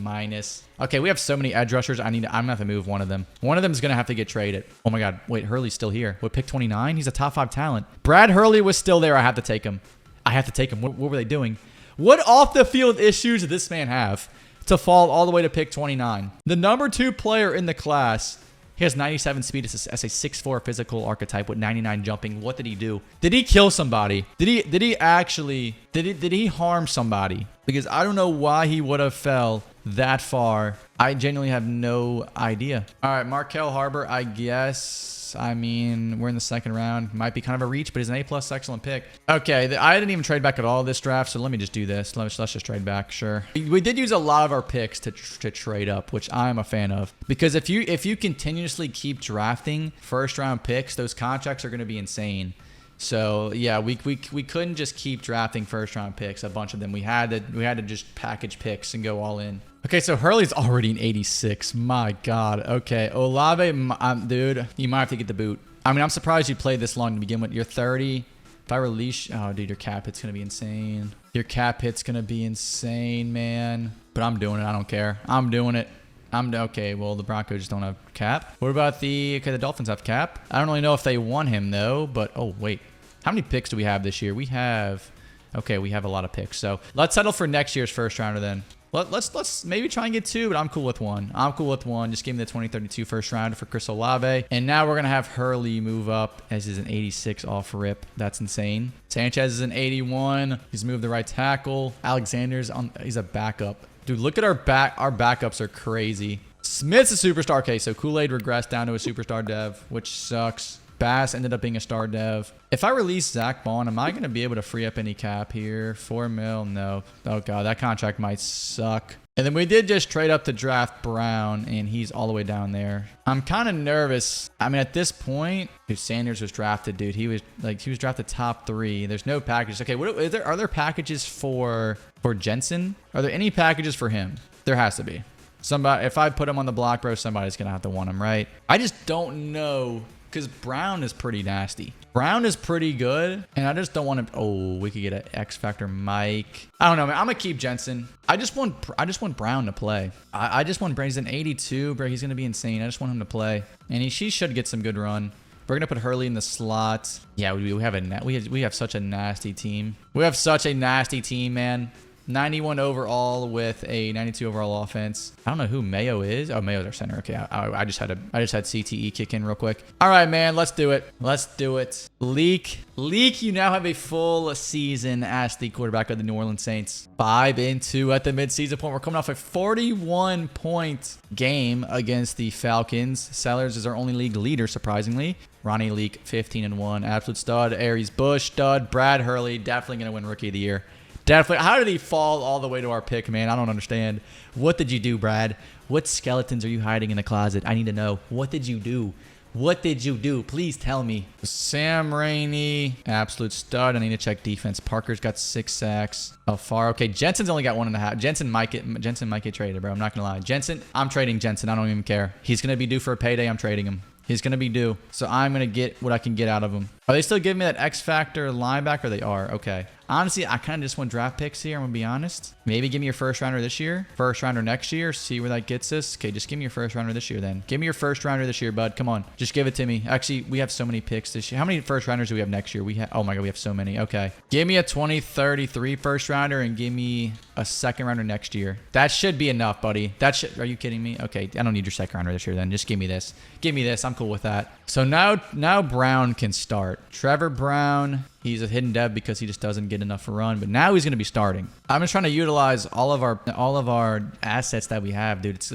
Okay, we have so many edge rushers. I'm gonna have to move one of them. One of them is gonna have to get traded. Oh my God, wait, Hurley's still here. What, pick 29? He's a top 5 talent. Brad Hurley was still there. I have to take him. What were they doing? What off the field issues did this man have to fall all the way to pick 29? The number 2 player in the class. He has 97 speed as a 6'4" physical archetype with 99 jumping. What did he do? Did he kill somebody? Did he harm somebody? Because I don't know why he would have fell that far. I genuinely have no idea. All right, Markel Harbor, I guess. I mean, we're in the second round. Might be kind of a reach, but he's an A+ excellent pick. Okay, I didn't even trade back at all this draft, so let me just do this. Let's just trade back, sure. We did use a lot of our picks to trade up, which I'm a fan of. Because if you continuously keep drafting first round picks, those contracts are going to be insane. So yeah, we couldn't just keep drafting first round picks, a bunch of them. We had to just package picks and go all in. Okay, so Hurley's already an 86. My God. Okay, Olave, dude, you might have to get the boot. I mean, I'm surprised you played this long to begin with. You're 30. If I release, oh, dude, your cap hit's going to be insane. Your cap hit's going to be insane, man. But I'm doing it. I don't care. I'm doing it. Okay, well, the Broncos just don't have cap. What about the Dolphins have cap. I don't really know if they won him, though. But, oh, wait. How many picks do we have this year? We have a lot of picks. So let's settle for next year's first rounder then. Let's maybe try and get 2, but I'm cool with 1. Just give me the 2032 first rounder for Chris Olave. And now we're going to have Hurley move up as is an 86 off rip. That's insane. Sanchez is an 81. He's moved the right tackle. Alexander's he's a backup. Dude, look at our backups are crazy. Smith's a superstar. Okay, so Kool-Aid regressed down to a superstar dev, which sucks. Bass ended up being a star dev. If I release Zach Bond, am I going to be able to free up any cap here? 4 mil? No. Oh, God. That contract might suck. And then we did just trade up to draft Brown, and he's all the way down there. I'm kind of nervous. I mean, at this point, dude, Sanders was drafted, dude. He was drafted top 3. There's no packages. Okay, are there packages for Jensen? Are there any packages for him? There has to be. Somebody, if I put him on the block, bro, somebody's going to have to want him, right? I just don't know. Because Brown is pretty nasty. Brown is pretty good. And I just don't want to. Oh, we could get an X Factor Mike. I don't know, man. I'm going to keep Jensen. I just want Brown to play. I just want Brown. He's an 82, bro. He's going to be insane. I just want him to play. And she should get some good run. We're going to put Hurley in the slot. Yeah, we have such a nasty team. We have such a nasty team, man. 91 overall with a 92 overall offense. I don't know who Mayo is. Oh, Mayo's our center. Okay, I just had CTE kick in real quick. All right, man, let's do it. Let's do it. Leak, you now have a full season as the quarterback of the New Orleans Saints. 5-2 at the midseason point. We're coming off a 41-point game against the Falcons. Sellers is our only league leader, surprisingly. Ronnie Leak, 15-1. Absolute stud. Aries Bush, stud. Brad Hurley, definitely going to win Rookie of the Year. Definitely. How did he fall all the way to our pick, man? I don't understand. What did you do, Brad? What skeletons are you hiding in the closet? I need to know. What did you do? What did you do? Please tell me. Sam Rainey, absolute stud. I need to check defense. Parker's got 6 sacks. Alfaro. Okay, Jensen's only got 1.5. Jensen might get traded, bro. I'm not going to lie. Jensen, I'm trading Jensen. I don't even care. He's going to be due for a payday. I'm trading him. He's going to be due. So I'm going to get what I can get out of him. Are they still giving me that X Factor linebacker? They are. Okay. Honestly, I kind of just want draft picks here. I'm going to be honest. Maybe give me your first rounder this year. First rounder next year. See where that gets us. Okay, just give me your first rounder this year then. Give me your first rounder this year, bud. Come on. Just give it to me. Actually, we have so many picks this year. How many first rounders do we have next year? Oh my God, we have so many. Okay. Give me a 2033 first rounder and give me a second rounder next year. That should be enough, buddy. Are you kidding me? Okay, I don't need your second rounder this year then. Just give me this. Give me this. I'm cool with that. So now Brown can start. Trevor Brown. He's a hidden dev because he just doesn't get enough run, but now he's going to be starting. I'm just trying to utilize all of our assets that we have, dude.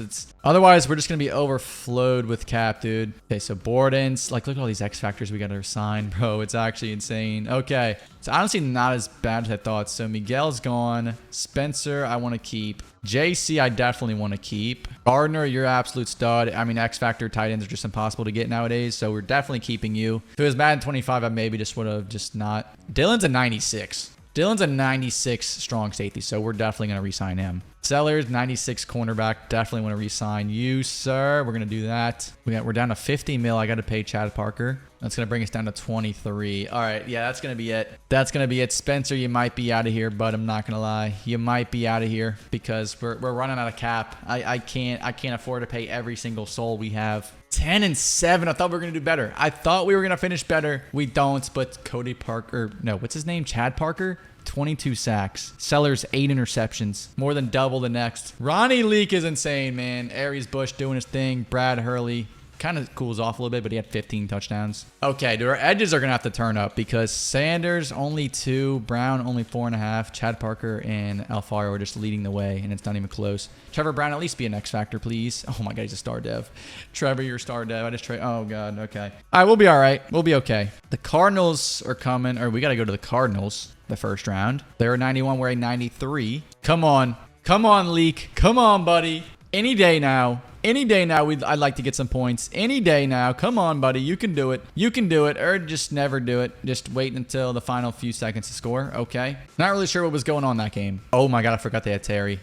Otherwise we're just going to be overflowed with cap, dude. Okay, so Borden's look at all these X factors we got to assign, bro. It's actually insane. Okay, it's honestly not as bad as I thought. So Miguel's gone. Spencer, I want to keep. JC, I definitely want to keep. Gardner, you're absolute stud. I mean, X Factor tight ends are just impossible to get nowadays, so we're definitely keeping you. If it was Madden 25, I maybe just would have just not. Dylan's a 96. Dylan's a 96 strong safety, so we're definitely going to re-sign him. Sellers, 96 cornerback. Definitely want to re-sign you, sir. We're going to do that. We're down to 50 mil. I got to pay Chad Parker. That's going to bring us down to 23. All right. Yeah, that's going to be it. That's going to be it. Spencer, you might be out of here, but I'm not going to lie. You might be out of here because we're running out of cap. I can't afford to pay every single soul we have. 10-7. I thought we were going to do better. I thought we were going to finish better. We don't, but Cody Parker. No, what's his name? Chad Parker? 22 sacks. Sellers, 8 interceptions. More than double the next. Ronnie Leak is insane, man. Aries Bush doing his thing. Brad Hurley kind of cools off a little bit, but he had 15 touchdowns. Okay, dude, our edges are going to have to turn up because Sanders only 2, Brown only 4.5, Chad Parker and Alfaro are just leading the way, and it's not even close. Trevor Brown, at least be an X Factor, please. Oh my God, he's a star dev. Trevor, you're a star dev. I just trade. Oh God, okay. All right, we'll be all right. We'll be okay. The Cardinals are coming, or we got to go to the Cardinals the first round. They're a 91, we're a 93. Come on. Come on, Leak. Come on, buddy. Any day now. Any day now, I'd like to get some points. Any day now. Come on, buddy. You can do it. You can do it. Or just never do it. Just wait until the final few seconds to score. Okay. Not really sure what was going on that game. Oh my God, I forgot they had Terry.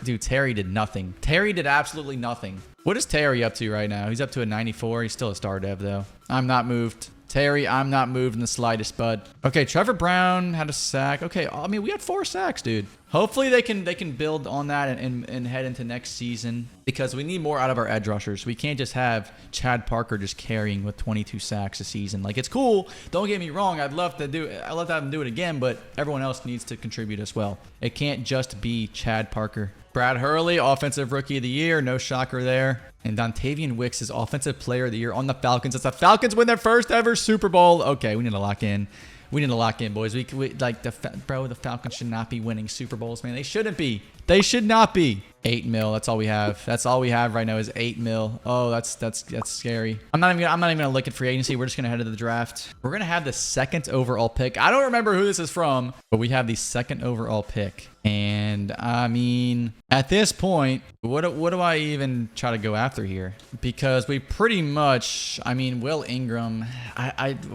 Dude, Terry did nothing. Terry did absolutely nothing. What is Terry up to right now? He's up to a 94. He's still a star dev, though. I'm not moved. Terry, I'm not moved in the slightest, bud. Okay, Trevor Brown had a sack. Okay, I mean, we had 4 sacks, dude. Hopefully they can build on that and head into next season, because we need more out of our edge rushers. We can't just have Chad Parker just carrying with 22 sacks a season. Like, it's cool. Don't get me wrong. I'd love to have him do it again, but everyone else needs to contribute as well. It can't just be Chad Parker. Brad Hurley, Offensive Rookie of the Year. No shocker there. And Dontavian Wicks is Offensive Player of the Year on the Falcons. It's the Falcons win their first ever Super Bowl. Okay, we need to lock in. We need to lock in, boys. The Falcons should not be winning Super Bowls, man. They shouldn't be. They should not be. 8 mil. That's all we have. That's all we have right now is 8 mil. Oh, that's scary. I'm not even gonna look at free agency. We're just gonna head to the draft. We're gonna have the 2nd overall pick. I don't remember who this is from, but we have the 2nd overall pick. And I mean, at this point, what do I even try to go after here? Because we pretty much, I mean, Will Ingram,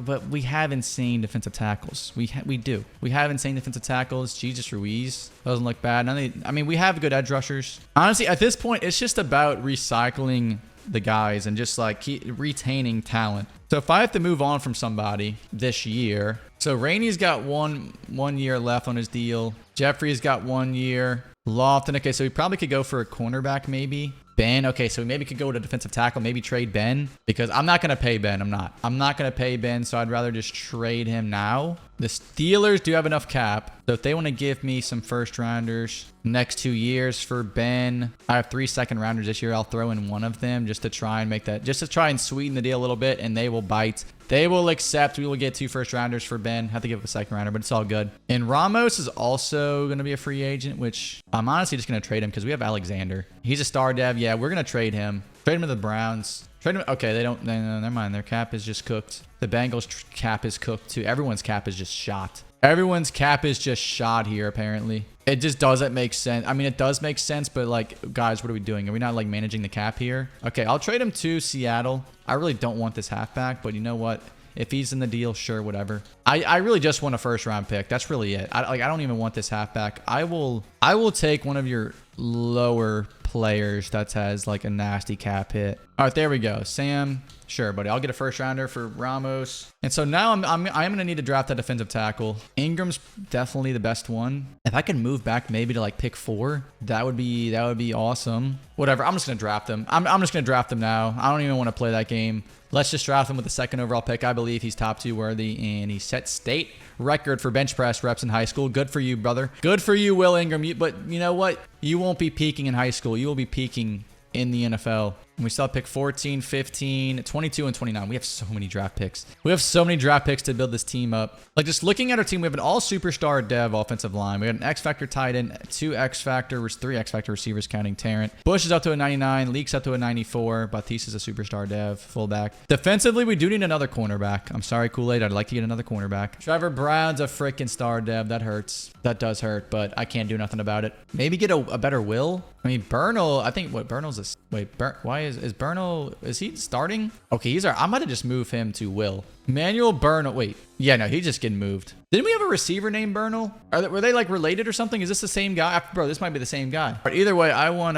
but we have insane defensive tackles. We do. We have insane defensive tackles. Jesus Ruiz doesn't look bad. I mean, we have good edge rushers. Honestly, at this point, it's just about recycling the guys and just like keep retaining talent. So if I have to move on from somebody this year, so Rainey's got one year left on his deal. Jeffrey's got 1 year. Lofton, okay, so we probably could go for a cornerback maybe. Ben, okay, so we maybe could go to defensive tackle, maybe trade Ben, because I'm not going to pay Ben. I'm not going to pay Ben, so I'd rather just trade him now. The Steelers do have enough cap, so if they want to give me some first rounders next 2 years for Ben, I have 3 second rounders this year. I'll throw in one of them just to try and make that, just to try and sweeten the deal a little bit, and they will bite. They will accept. We will get 2 first rounders for Ben. Have to give up a second rounder, but it's all good. And Ramos is also going to be a free agent, which I'm honestly just going to trade him because we have Alexander. He's a star dev. Yeah, we're going to trade him. Trade him to the Browns. Trade him. Okay, they don't. No, never mind. Their cap is just cooked. The Bengals cap is cooked too. Everyone's cap is just shot. Everyone's cap is just shot here, apparently. It just doesn't make sense. I mean, it does make sense, but like, guys, what are we doing? Are we not like managing the cap here? Okay, I'll trade him to Seattle. I really don't want this halfback, but you know what? If he's in the deal, sure, whatever. I really just want a first round pick. That's really it. I don't even want this halfback. I will take one of your lower players that has like a nasty cap hit. All right, there we go. Sam, sure, buddy. I'll get a first rounder for Ramos. And so now I'm gonna need to draft that defensive tackle. Ingram's definitely the best one. If I can move back maybe to like pick 4, that would be awesome. Whatever. I'm just gonna draft him. I'm just gonna draft him now. I don't even want to play that game. Let's just draft him with the 2nd overall pick. I believe he's top 2 worthy, and he set state record for bench press reps in high school. Good for you, brother. Good for you, Will Ingram. But you know what? You won't be peaking in high school. You will be peaking in the NFL. And we still have pick 14, 15, 22, and 29. We have so many draft picks. We have so many draft picks to build this team up. Like, just looking at our team, we have an all-superstar dev offensive line. We got an X-Factor tight end, 3 X-Factor receivers counting Tarrant. Bush is up to a 99. Leaks up to a 94. Batiste is a superstar dev, fullback. Defensively, we do need another cornerback. I'm sorry, Kool-Aid. I'd like to get another cornerback. Trevor Brown's a freaking star dev. That hurts. That does hurt, but I can't do nothing about it. Maybe get a better Will. I mean, Bernal, I think what Bernal's is. Wait, why is Bernal, is he starting? Okay, I'm about to just move him to Will. Manuel Bernal. Wait. Yeah, no, he's just getting moved. Didn't we have a receiver named Bernal? Were they like related or something? Is this the same guy? Bro, this might be the same guy. But either way, I want,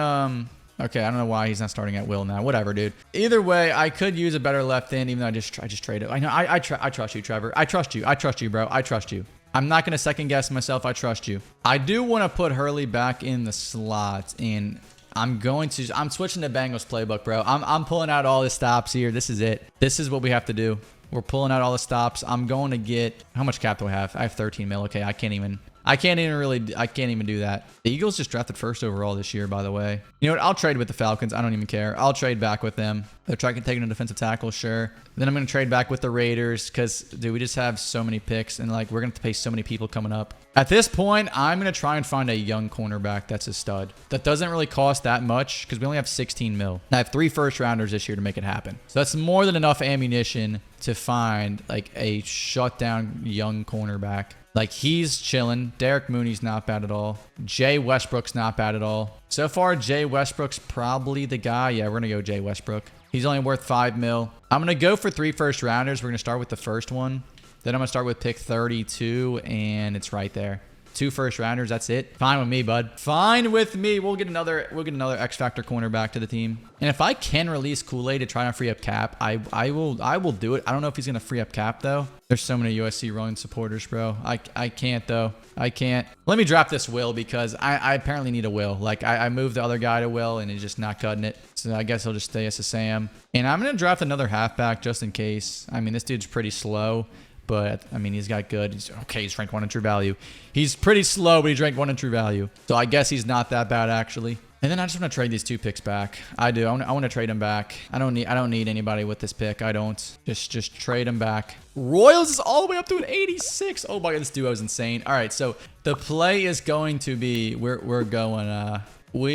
okay, I don't know why he's not starting at Will now. Whatever, dude. Either way, I could use a better left end, even though I just traded. I know, I trust you, Trevor. I trust you, bro. I trust you. I'm not going to second guess myself. I trust you. I do want to put Hurley back in the slot, and I'm switching to Bengals playbook, bro. I'm pulling out all the stops here. This is it. This is what we have to do. We're pulling out all the stops. I'm going to get, how much cap do I have? I have 13 mil. Okay, I can't even do that. The Eagles just drafted 1st overall this year, by the way. You know what? I'll trade with the Falcons. I don't even care. I'll trade back with them. They're taking a defensive tackle, sure. Then I'm going to trade back with the Raiders because, dude, we just have so many picks, and like we're going to pay so many people coming up. At this point, I'm going to try and find a young cornerback that's a stud. That doesn't really cost that much because we only have 16 mil. I have 3 first rounders this year to make it happen. So that's more than enough ammunition to find like a shutdown young cornerback. Like, he's chilling. Derek Mooney's not bad at all. Jay Westbrook's not bad at all. So far, Jay Westbrook's probably the guy. Yeah, we're going to go Jay Westbrook. He's only worth 5 mil. I'm going to go for 3 first rounders. We're going to start with the first one. Then I'm going to start with pick 32, and it's right there. 2 first rounders. That's it. Fine with me, bud. Fine with me. We'll get another X Factor cornerback to the team. And if I can release Kool-Aid to try and free up Cap, I will do it. I don't know if he's gonna free up Cap though. There's so many USC rolling supporters, bro. I can't though. I can't. Let me drop this Will because I apparently need a Will. Like I moved the other guy to Will and he's just not cutting it. So I guess he'll just stay as a Sam. And I'm gonna draft another halfback just in case. I mean, this dude's pretty slow. But, I mean, he's got good. He's ranked 1 in true value. He's pretty slow, but he's ranked 1 in true value. So I guess he's not that bad, actually. And then I just want to trade these 2 picks back. I do. I want to trade them back. I don't need anybody with this pick. I don't. Just trade them back. Royals is all the way up to an 86. Oh, my God. This duo is insane. All right. So the play is going to be we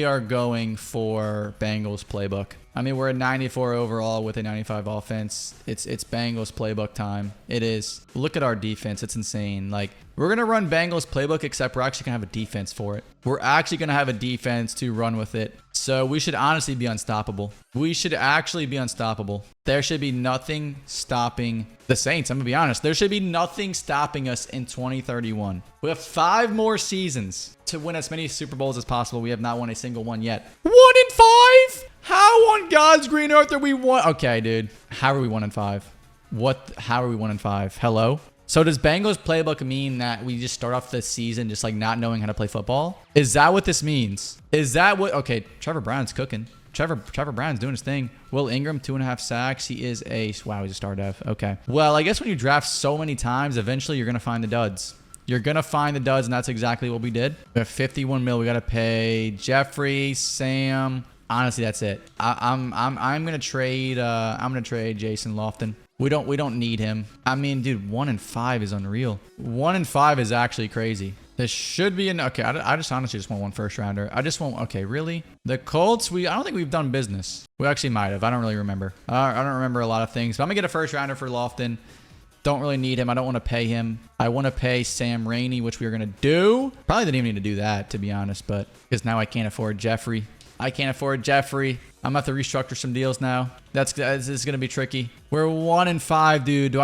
are going for Bengals playbook. I mean, we're at 94 overall with a 95 offense. It's Bengals playbook time. It is. Look at our defense. It's insane. Like, we're going to run Bengals playbook, except we're actually going to have a defense for it. We're actually going to have a defense to run with it. So we should honestly be unstoppable. We should actually be unstoppable. There should be nothing stopping the Saints. I'm going to be honest. There should be nothing stopping us in 2031. We have 5 more seasons to win as many Super Bowls as possible. We have not won a single one yet. 1 in 5? How on God's green earth are we 1? Okay, dude. How are we 1 in 5? What? How are we 1 in 5? Hello? So does Bengals playbook mean that we just start off the season just like not knowing how to play football? Is that what this means? Is that what? Okay, Trevor Brown's cooking. Trevor Brown's doing his thing. Will Ingram, 2.5 sacks. He is a... Wow, he's a star dev. Okay. Well, I guess when you draft so many times, eventually you're going to find the duds. You're going to find the duds, and that's exactly what we did. We have 51 mil. We got to pay Jeffrey, Sam... Honestly, that's it. I'm gonna trade. I'm gonna trade Jason Lofton. We don't need him. I mean, dude, 1 in 5 is unreal. 1 in 5 is actually crazy. This should be an okay. I just honestly just want 1 first rounder. I just want okay. Really, the Colts. I don't think we've done business. We actually might have. I don't really remember. I don't remember a lot of things. But I'm gonna get a first rounder for Lofton. Don't really need him. I don't want to pay him. I want to pay Sam Rainey, which we were gonna do. Probably didn't even need to do that, to be honest. But because now I can't afford Jeffrey. I can't afford Jeffrey. I'm going to have to restructure some deals now. This is going to be tricky. We're 1 in 5, dude.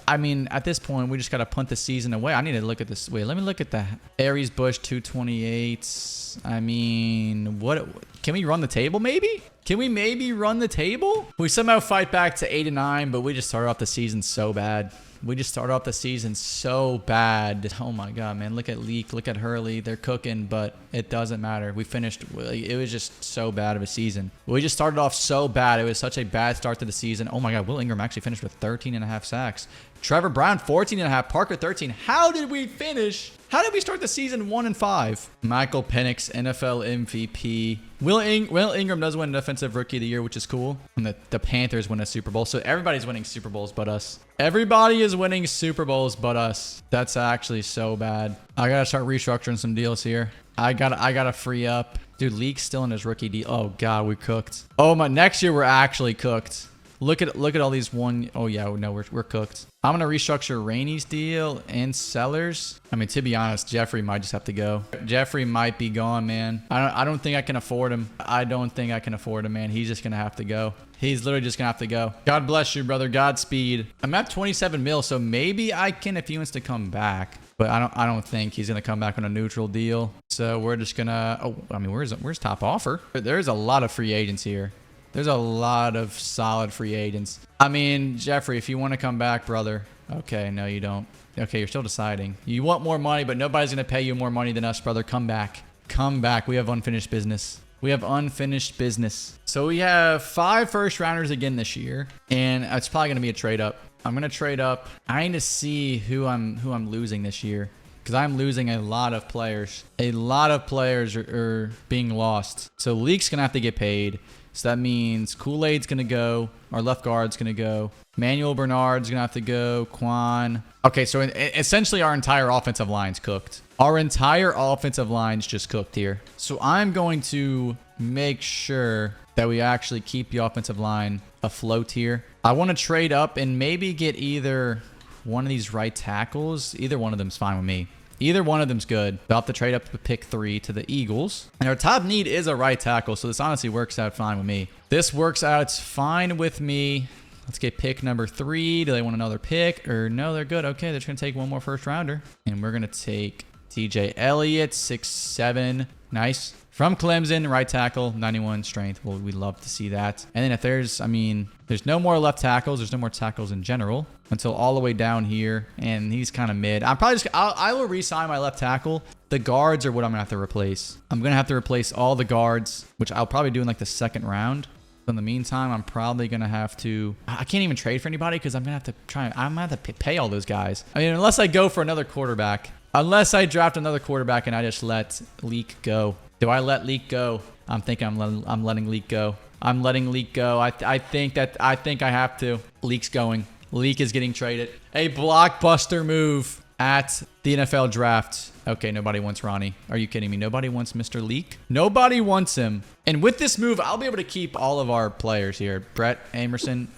I mean, at this point, we just got to punt the season away. I need to look at this. Wait, let me look at the Aries Bush 228. I mean, what? Can we run the table maybe? Can we maybe run the table? We somehow fight back to 8-9, but we just started off the season so bad. We just started off the season so bad. Oh my God, man. Look at Leak. Look at Hurley. They're cooking, but it doesn't matter. We finished. It was just so bad of a season. We just started off so bad. It was such a bad start to the season. Oh my God. Will Ingram actually finished with 13.5 sacks. Trevor Brown, 14.5. Parker, 13. How did we finish? How did we start the season 1 in 5? Michael Penix, NFL MVP. Will Ingram does win Defensive Rookie of the Year, which is cool. And the Panthers win a Super Bowl. So everybody's winning Super Bowls but us. Everybody is winning Super Bowls but us. That's actually so bad. I gotta start restructuring some deals here. I gotta free up. Dude, Leak's still in his rookie deal. Oh God, we cooked. Oh my, next year we're actually cooked. Look at all these one. Oh yeah, no, we're cooked. I'm gonna restructure Rainey's deal and Sellers. I mean, to be honest, Jeffrey might just have to go. Jeffrey might be gone, man. I don't think I can afford him. I don't think I can afford him, man. He's just gonna have to go. He's literally just gonna have to go. God bless you, brother. Godspeed. I'm at 27 mil, so maybe I can if he wants to come back. But I don't think he's gonna come back on a neutral deal. So we're just gonna. Oh, I mean, where's top offer? There's a lot of free agents here. There's a lot of solid free agents. I mean, Jeffrey, if you want to come back, brother. Okay, no, you don't. Okay, you're still deciding. You want more money, but nobody's going to pay you more money than us, brother. Come back. Come back. We have unfinished business. We have unfinished business. So we have 5 first rounders again this year, and it's probably going to be a trade up. I'm going to trade up. I need to see who I'm losing this year, because I'm losing a lot of players. A lot of players are being lost. So Leak's going to have to get paid. So that means Kool-Aid's going to go. Our left guard's going to go. Manuel Bernard's going to have to go. Quan. Okay, so essentially our entire offensive line's cooked. Our entire offensive line's just cooked here. So I'm going to make sure that we actually keep the offensive line afloat here. I want to trade up and maybe get either one of these right tackles. Either one of them's fine with me. Either one of them's good. They'll have to trade up to pick 3 to the Eagles. And our top need is a right tackle, so this honestly works out fine with me. This works out fine with me. Let's get pick number 3. Do they want another pick? Or no, they're good. Okay, they're just going to take one more first rounder. And we're going to take TJ Elliott, 6'7". Nice. From Clemson, right tackle, 91 strength. Well, we'd love to see that. And then if there's, I mean, there's no more left tackles. There's no more tackles in general until all the way down here. And he's kind of mid. I'm probably just, I will re-sign my left tackle. The guards are what I'm going to have to replace. I'm going to have to replace all the guards, which I'll probably do in like the second round. So in the meantime, I'm probably going to have to, I can't even trade for anybody because I'm going to have to I'm going to have to pay all those guys. I mean, unless I go for another quarterback, unless I draft another quarterback and I just let Leak go. Do I let Leak go? I'm thinking I'm letting Leak go. I'm letting Leak go. I think I have to. Leak's going. Leak is getting traded. A blockbuster move at the NFL draft. Okay, nobody wants Ronnie. Are you kidding me? Nobody wants Mr. Leak? Nobody wants him. And with this move, I'll be able to keep all of our players here. Brett Amerson,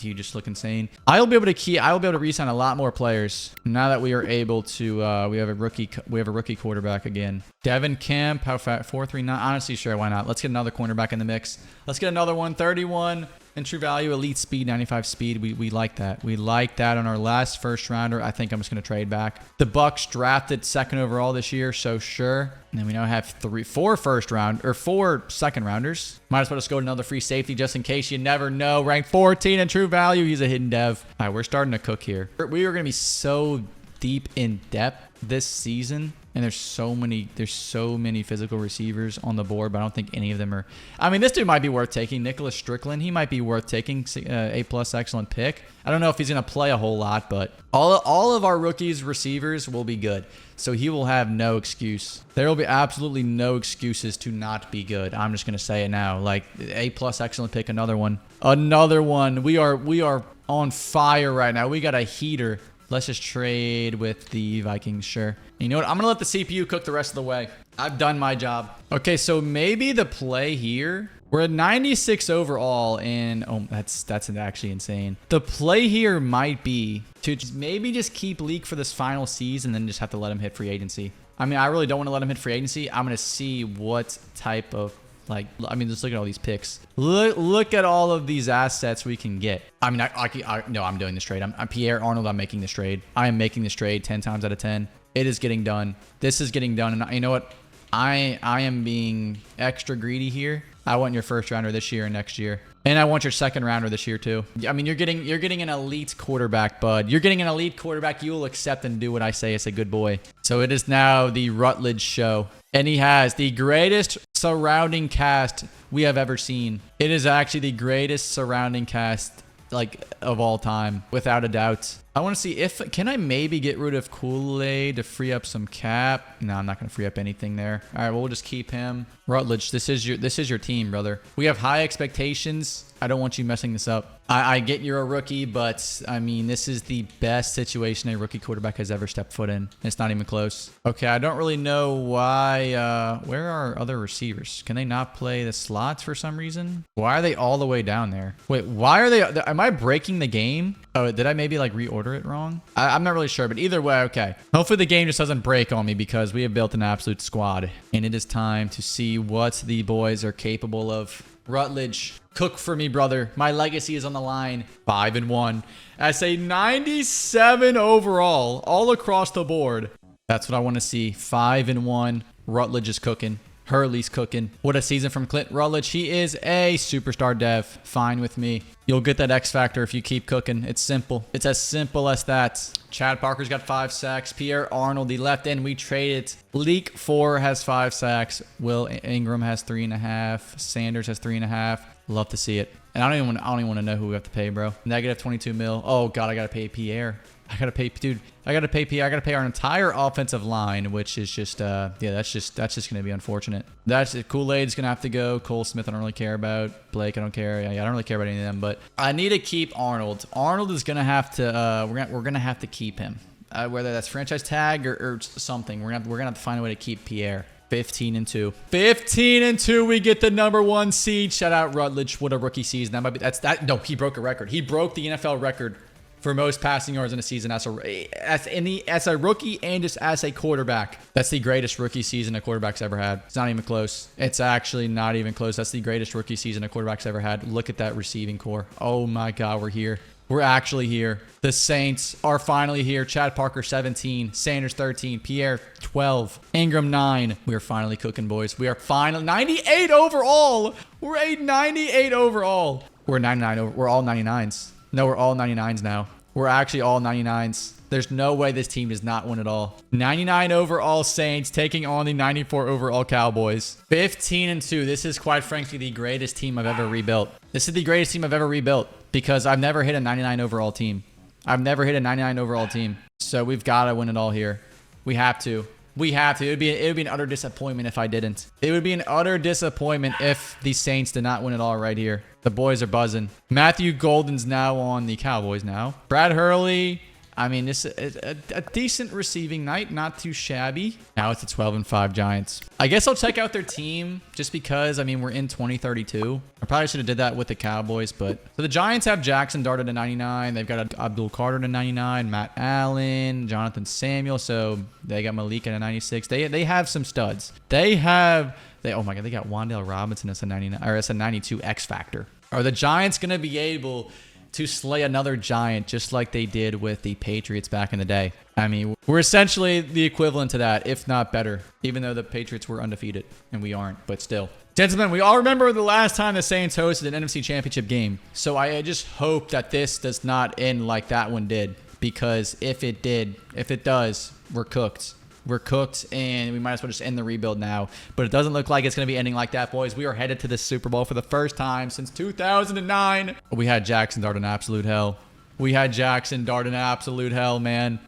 you just look insane. I'll be able to re-sign a lot more players now that we are able to. We have a rookie quarterback again. Devin Kemp, how fat? 4.39. Honestly, sure, why not? Let's get another cornerback in the mix. Let's get another one. 31. And true value, elite speed, 95 speed. We like that. We like that on our last first rounder. I think I'm just going to trade back. The Bucks drafted second overall this year, so sure. And then we now have 4 second rounders. Might as well just go to another free safety just in case you never know. Rank 14 in true value. He's a hidden dev. All right, we're starting to cook here. We are going to be so deep in depth this season. And there's so many physical receivers on the board, but I don't think any of them are. I mean, this dude might be worth taking. Nicholas Strickland, he might be worth taking. A+ excellent pick. I don't know if he's going to play a whole lot, but all of our rookies receivers will be good. So he will have no excuse. There will be absolutely no excuses to not be good. I'm just going to say it now. Like A+ excellent pick, another one. Another one. We are on fire right now. We got a heater. Let's just trade with the Vikings, sure. You know what? I'm going to let the CPU cook the rest of the way. I've done my job. Okay, so maybe the play here. We're at 96 overall, and oh, that's actually insane. The play here might be to maybe just keep Leak for this final season and then just have to let him hit free agency. I mean, I really don't want to let him hit free agency. I'm going to see what type of, like, I mean, just look at all these picks. Look at all of these assets we can get. I mean, no, I'm doing this trade. I'm Pierre Arnold. I'm making this trade. I am making this trade 10 times out of 10. It is getting done. This is getting done. And you know what? I am being extra greedy here. I want your first rounder this year and next year. And I want your second rounder this year too. I mean, you're getting an elite quarterback, bud. You're getting an elite quarterback. You will accept and do what I say as a good boy. So it is now the Rutledge show. And he has the greatest surrounding cast we have ever seen. It is actually the greatest surrounding cast of all time, without a doubt. I want to see can I maybe get rid of Kool-Aid to free up some cap? No, I'm not going to free up anything there. All right, well, we'll just keep him. Rutledge, this is your team, brother. We have high expectations. I don't want you messing this up. I get you're a rookie, but I mean, this is the best situation a rookie quarterback has ever stepped foot in. It's not even close. Okay, I don't really know why. Where are other receivers? Can they not play the slots for some reason? Why are they all the way down there? Wait, why are they? Am I breaking the game? Oh, did I maybe reorder it wrong? I'm not really sure, but either way, okay. Hopefully the game just doesn't break on me because we have built an absolute squad. And it is time to see what the boys are capable of. Rutledge, cook for me, brother. My legacy is on the line. 5-1. As a 97 overall, all across the board. That's what I want to see. 5-1. Rutledge is cooking. Hurley's cooking. What a season from Clint Rutledge. He is a superstar dev. Fine with me. You'll get that X factor if you keep cooking. It's simple. It's as simple as that. Chad Parker's got 5 sacks. Pierre Arnold, the left end, we traded. Leak 4 has 5 sacks. Will Ingram has 3.5. Sanders has 3.5. Love to see it. And I don't even want to know who we have to pay, bro. Negative 22 mil. Oh god, I gotta pay Pierre. I gotta pay, dude. I gotta pay Pierre. I gotta pay our entire offensive line, which is just, yeah, that's just gonna be unfortunate. That's it. Kool-Aid's gonna have to go. Cole Smith, I don't really care about. Blake, I don't care. Yeah, I don't really care about any of them. But I need to keep Arnold. Arnold is gonna have to. We're gonna have to keep him. Whether that's franchise tag or something. We're gonna have to find a way to keep Pierre. 15-2. 15-2. We get the #1 seed. Shout out Rutledge. What a rookie season. That might be. That. No, he broke a record. He broke the NFL record for most passing yards in a season as a rookie and just as a quarterback. That's the greatest rookie season a quarterback's ever had. It's not even close. It's actually not even close. That's the greatest rookie season a quarterback's ever had. Look at that receiving core. Oh my god, we're here. We're actually here. The Saints are finally here. Chad Parker, 17. Sanders, 13. Pierre, 12. Ingram, 9. We are finally cooking, boys. We are finally 98 overall. We're a 98 overall. We're 99 over. We're all 99s. No, we're all 99s now. We're actually all 99s. There's no way this team does not win it all. 99 overall Saints taking on the 94 overall Cowboys. 15-2. This is quite frankly the greatest team I've ever rebuilt. This is the greatest team I've ever rebuilt because I've never hit a 99 overall team. I've never hit a 99 overall team. So we've got to win it all here. We have to. We have to. It would be an utter disappointment if I didn't. It would be an utter disappointment if the Saints did not win it all right here. The boys are buzzing. Matthew Golden's now on the Cowboys now. Brad Hurley. I mean, this is a decent receiving night. Not too shabby. Now it's the 12-5 Giants. I guess I'll check out their team just because, I mean, we're in 2032. I probably should have did that with the Cowboys, but... So the Giants have Jackson Dart to 99. They've got Abdul Carter to 99. Matt Allen, Jonathan Samuel. So they got Malik at a 96. They have some studs. Oh my God, they got Wan'Dale Robinson as a 99, or as a 92 X Factor. Are the Giants going to be able to slay another giant just like they did with the Patriots back in the day? I mean, we're essentially the equivalent to that, if not better, even though the Patriots were undefeated and we aren't, but still. Gentlemen, we all remember the last time the Saints hosted an NFC Championship game. So I just hope that this does not end like that one did, because if it does, we're cooked. We're cooked, and we might as well just end the rebuild now. But it doesn't look like it's going to be ending like that, boys. We are headed to the Super Bowl for the first time since 2009. We had Jackson Dart in absolute hell. Man.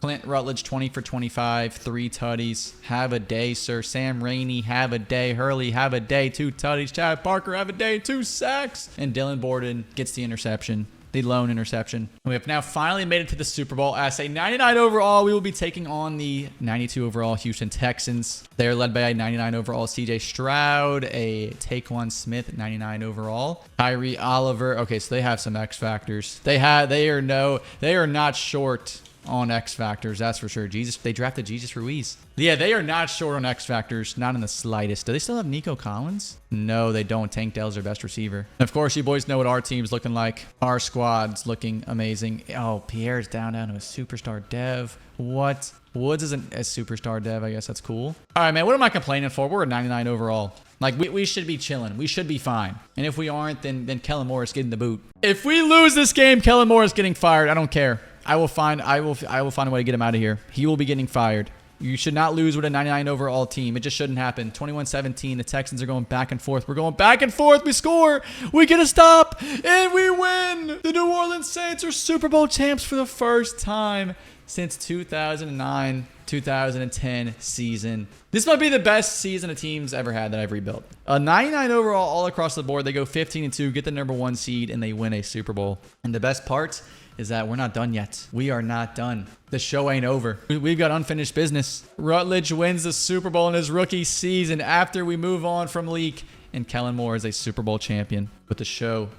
Clint Rutledge, 20 for 25, 3 tutties. Have a day, sir. Sam Rainey, have a day. Hurley, have a day, 2 tutties. Chad Parker, have a day, 2 sacks. And Dylan Borden gets the interception. The lone interception. We have now finally made it to the Super Bowl. As a 99 overall, we will be taking on the 92 overall Houston Texans. They're led by a 99 overall CJ Stroud, a Taquan Smith, 99 overall. Kyrie Oliver. Okay, so they have some X factors. They are not short on X factors, that's for sure. They drafted Jesus Ruiz. Yeah, they are not short on X factors, not in the slightest. Do they still have Nico Collins? No, they don't. Tank Dell's their best receiver. And of course, you boys know what our team's looking like. Our squad's looking amazing. Oh, Pierre's down to a superstar dev. What? Woods isn't a superstar dev. I guess that's cool. All right, man, what am I complaining for? We're a 99 overall. Like, we should be chilling. We should be fine. And if we aren't, then Kellen Moore is getting the boot. If we lose this game, Kellen Moore is getting fired. I don't care. I will find a way to get him out of here. He will be getting fired. You should not lose with a 99 overall team. It just shouldn't happen. 21-17. The Texans are going back and forth. We're going back and forth. We score. We get a stop. And we win. The New Orleans Saints are Super Bowl champs for the first time since 2009, 2010 season. This might be the best season a team's ever had that I've rebuilt. A 99 overall all across the board. They go 15-2, get the #1 seed, and they win a Super Bowl. And the best part is that we're not done yet. We are not done. The show ain't over. We've got unfinished business. Rutledge wins the Super Bowl in his rookie season after we move on from Leak, and Kellen Moore is a Super Bowl champion. But the show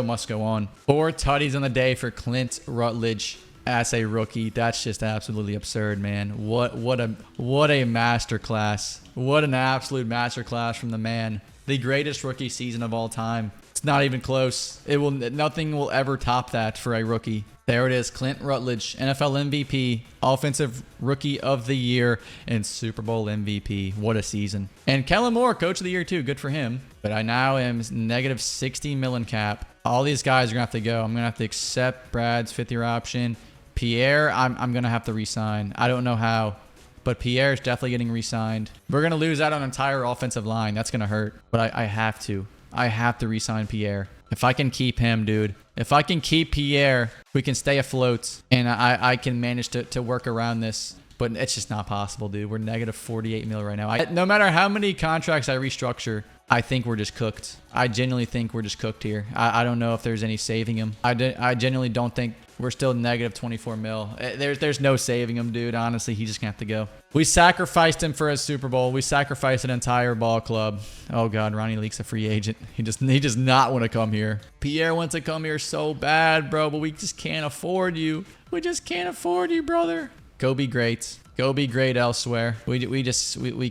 must go on. 4 tutties on the day for Clint Rutledge as a rookie. That's just absolutely absurd, man. What a masterclass. What an absolute masterclass from the man. The greatest rookie season of all time. Not even close. Nothing will ever top that for a rookie. There it is. Clint Rutledge, NFL MVP, Offensive Rookie of the Year, and Super Bowl MVP. What a season. And Kellen Moore, Coach of the Year too. Good for him. But I now am negative 60 million cap. All these guys are going to have to go. I'm going to have to accept Brad's 5th-year option. Pierre, I'm going to have to re-sign. I don't know how, but Pierre is definitely getting re-signed. We're going to lose out on an entire offensive line. That's going to hurt, but I have to. I have to re-sign Pierre. If I can keep him, dude. If I can keep Pierre, we can stay afloat. And I can manage to work around this. But it's just not possible, dude. We're negative 48 mil right now. No matter how many contracts I restructure, I think we're just cooked. I genuinely think we're just cooked here. I don't know if there's any saving him. I genuinely don't think we're still negative 24 mil. There's no saving him, dude. Honestly, he's just going to have to go. We sacrificed him for a Super Bowl. We sacrificed an entire ball club. Oh, God. Ronnie Leak's a free agent. He does not want to come here. Pierre wants to come here so bad, bro, but we just can't afford you. We just can't afford you, brother. Go be great. Go be great elsewhere. We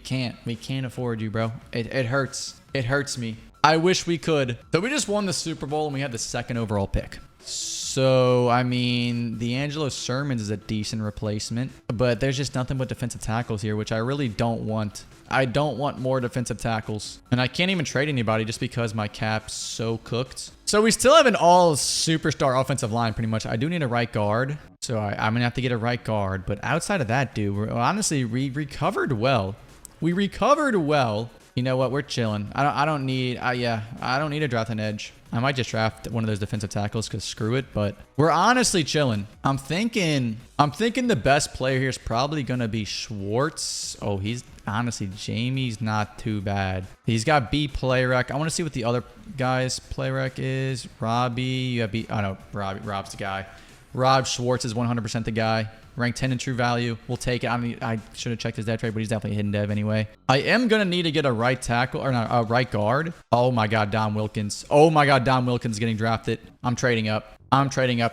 can't. We can't afford you, bro. It hurts. It hurts me. I wish we could. So we just won the Super Bowl and we had the 2nd overall pick. So, I mean, D'Angelo Sermons is a decent replacement, but there's just nothing but defensive tackles here, which I really don't want. I don't want more defensive tackles. And I can't even trade anybody just because my cap's so cooked. So we still have an all superstar offensive line pretty much. I do need a right guard. So I'm going to have to get a right guard. But outside of that, dude, we recovered well. We recovered well. You know what? We're chilling. I don't need to draft an edge. I might just draft one of those defensive tackles because screw it. But we're honestly chilling. I'm thinking the best player here is probably going to be Schwartz. Oh, he's honestly, Jamie's not too bad. He's got B play rec. I want to see what the other guy's play rec is. Robbie, you have B. Oh, no, Rob's the guy. Rob Schwartz is 100% the guy. Ranked 10 in true value. We'll take it. I mean, I should have checked his dev trade, but he's definitely a hidden dev anyway. I am going to need to get a right tackle, or not, a right guard. Oh my God, Don Wilkins. Oh my God, Don Wilkins getting drafted. I'm trading up.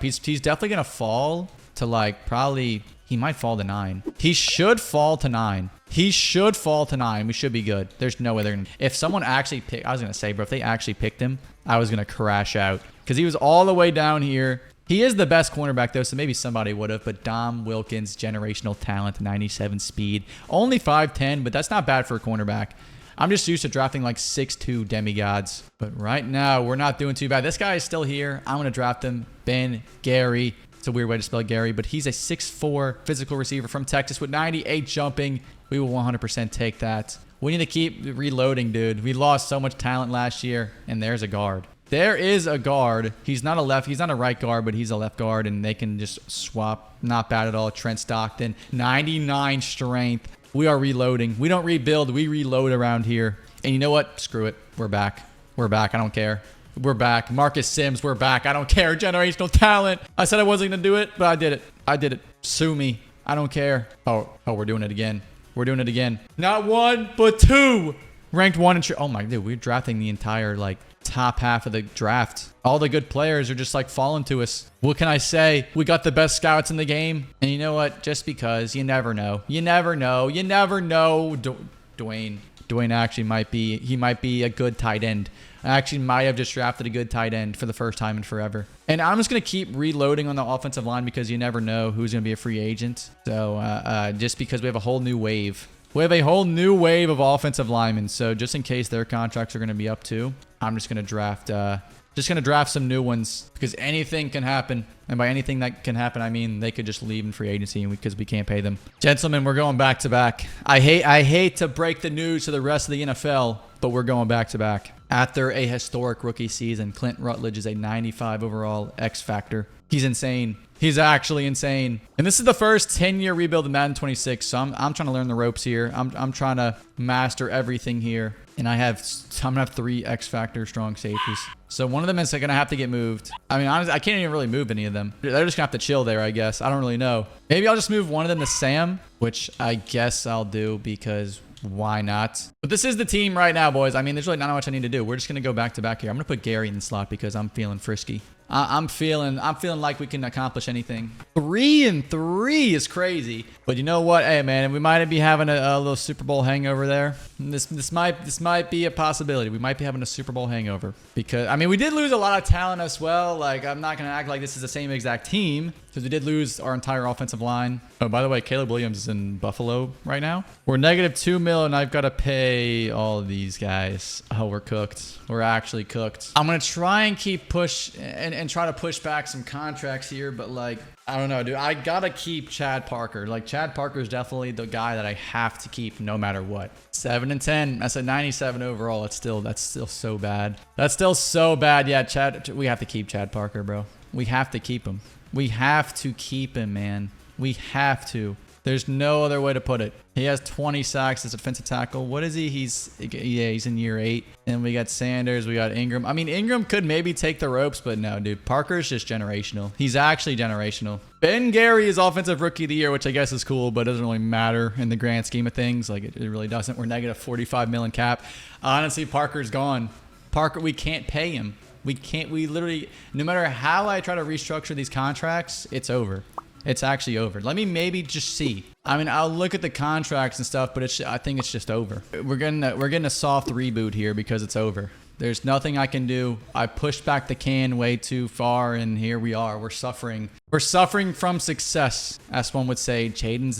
He's definitely going to fall to like probably, he might fall to 9. He should fall to 9. He should fall to 9. We should be good. There's no way they're going to. If someone actually picked, I was going to say, bro, if they actually picked him, I was going to crash out because he was all the way down here. He is the best cornerback, though, so maybe somebody would have. But Dom Wilkins, generational talent, 97 speed. Only 5'10", but that's not bad for a cornerback. I'm just used to drafting like 6'2" demigods. But right now, we're not doing too bad. This guy is still here. I'm going to draft him. Ben Gary. It's a weird way to spell Gary, but he's a 6'4" physical receiver from Texas with 98 jumping. We will 100% take that. We need to keep reloading, dude. We lost so much talent last year, and there's a guard. There is a guard. He's not a right guard, but he's a left guard, and they can just swap. Not bad at all. Trent Stockton, 99 strength. We are reloading. We don't rebuild. We reload around here. And you know what? Screw it. We're back. We're back. I don't care. We're back. Marcus Sims, we're back. I don't care. Generational talent. I said I wasn't going to do it, but I did it. I did it. Sue me. I don't care. Oh, we're doing it again. We're doing it again. Not 1, but 2. Ranked 1 in... Oh, my... Dude, we're drafting the entire, like... top half of the draft. All the good players are just like falling to us. What can I say? We got the best scouts in the game. And you know what? Just because you never know. You never know. You never know. Dwayne actually might be a good tight end. I actually might have just drafted a good tight end for the first time in forever. And I'm just going to keep reloading on the offensive line because you never know who's going to be a free agent. So just because we have a whole new wave. We have a whole new wave of offensive linemen. So just in case their contracts are going to be up too, I'm just going to draft some new ones because anything can happen. And by anything that can happen, I mean they could just leave in free agency because we can't pay them. Gentlemen, we're going back to back. I hate to break the news to the rest of the NFL, but we're going back to back. After a historic rookie season, Clint Rutledge is a 95 overall X Factor. He's insane. He's actually insane. And this is the first 10-year rebuild in Madden 26. So I'm trying to learn the ropes here. I'm trying to master everything here. And I'm going to have 3 X Factor strong safeties. So one of them is going to have to get moved. I mean, honestly, I can't even really move any of them. They're just going to have to chill there, I guess. I don't really know. Maybe I'll just move one of them to Sam, which I guess I'll do because why not? But this is the team right now, boys. I mean, there's really not much I need to do. We're just going to go back to back here. I'm going to put Gary in the slot because I'm feeling frisky. I'm feeling like we can accomplish anything. 3-3 is crazy. But you know what? Hey, man, we might be having a little Super Bowl hangover there. This might be a possibility. We might be having a Super Bowl hangover because I mean we did lose a lot of talent as well. Like I'm not gonna act like this is the same exact team because we did lose our entire offensive line. Oh, by the way, Caleb Williams is in Buffalo right now. We're negative $2 million, and I've got to pay all of these guys. Oh, we're cooked. We're actually cooked. I'm gonna try and keep and try to push back some contracts here, but like. I don't know, dude. I gotta keep Chad Parker. Like, Chad Parker is definitely the guy that I have to keep no matter what. 7-10. That's a 97 overall. That's still so bad. That's still so bad. Yeah, Chad. We have to keep Chad Parker, bro. We have to keep him. We have to keep him, man. We have to. There's no other way to put it. He has 20 sacks as a defensive tackle. What is he? He's in year 8. And we got Sanders. We got Ingram. I mean, Ingram could maybe take the ropes, but no, dude. Parker's just generational. He's actually generational. Ben Gary is Offensive Rookie of the Year, which I guess is cool, but it doesn't really matter in the grand scheme of things. Like, it really doesn't. We're negative 45 million cap. Honestly, Parker's gone. Parker, we can't pay him. We literally, no matter how I try to restructure these contracts, it's over. It's actually over. Let me maybe just see. I mean, I'll look at the contracts and stuff, but I think it's just over. We're getting a soft reboot here because it's over. There's nothing I can do. I pushed back the can way too far, and here we are. We're suffering. We're suffering from success, as one would say. Chaden's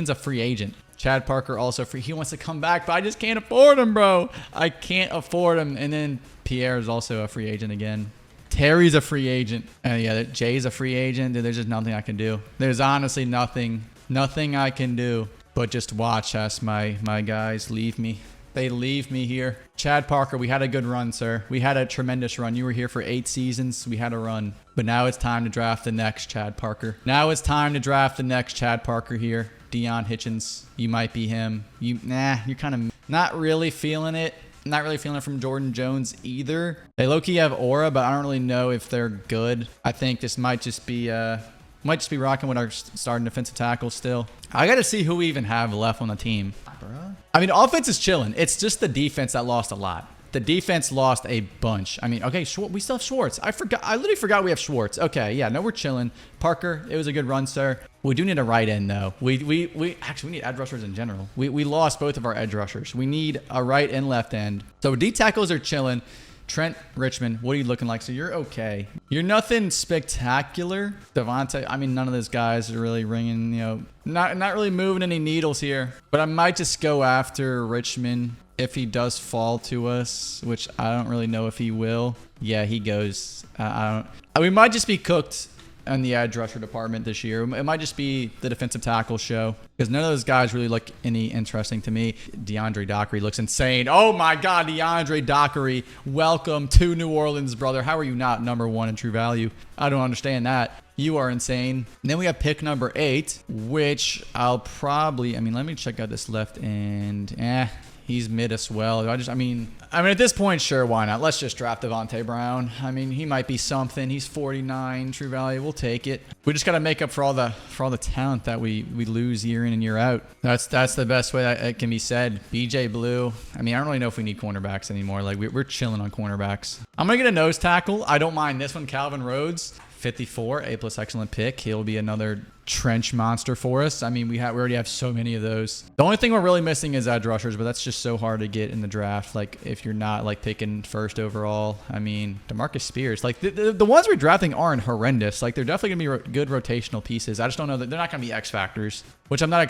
a free agent. Chad Parker also free. He wants to come back, but I just can't afford him, bro. I can't afford him. And then Pierre is also a free agent again. Terry's a free agent. Yeah, Jay's a free agent. Dude, there's just nothing I can do. There's honestly nothing I can do but just watch as my guys leave me. They leave me here. Chad Parker, we had a good run, sir. We had a tremendous run. You were here for 8 seasons. We had a run. But now it's time to draft the next Chad Parker. Now it's time to draft the next Chad Parker here. Deion Hitchens. You might be him. You're kind of not really feeling it. Not really feeling it from Jordan Jones either. They low-key have aura, but I don't really know if they're good. I think this might just be rocking with our starting defensive tackle still. I got to see who we even have left on the team. I mean, offense is chilling. It's just the defense that lost a lot. The defense lost a bunch. I mean, okay, we still have Schwartz. I literally forgot we have Schwartz. Okay, yeah, no, we're chilling. Parker, it was a good run, sir. We do need a right end, though. We actually need edge rushers in general. We lost both of our edge rushers. We need a right and left end. So D tackles are chilling. Trent Richmond, what are you looking like? So you're okay. You're nothing spectacular. Devontae, I mean, none of those guys are really ringing, not really moving any needles here. But I might just go after Richmond if he does fall to us, which I don't really know if he will. Yeah, he goes. We might just be cooked in the edge rusher department this year. It might just be the defensive tackle show because none of those guys really look any interesting to me. DeAndre Dockery looks insane. Oh my God, DeAndre Dockery. Welcome to New Orleans, brother. How are you not number 1 in true value? I don't understand that. You are insane. And then we have pick number 8, which I'll probably, let me check out this left end. He's mid as well. I mean, at this point, sure, why not? Let's just draft Devontae Brown. I mean, he might be something. He's 49, true value. We'll take it. We just got to make up for all the talent that we lose year in and year out. That's the best way that it can be said. BJ Blue. I don't really know if we need cornerbacks anymore. Like we're chilling on cornerbacks. I'm gonna get a nose tackle. I don't mind this one. Calvin Rhodes, 54, A+ excellent pick. He'll be another trench monster for us. We already have so many of those. The only thing we're really missing is edge rushers, but that's just so hard to get in the draft. Like if you're not like picking first overall. DeMarcus Spears, like the ones we're drafting aren't horrendous. Like they're definitely gonna be good rotational pieces. I just don't know that they're not gonna be X factors, which I'm not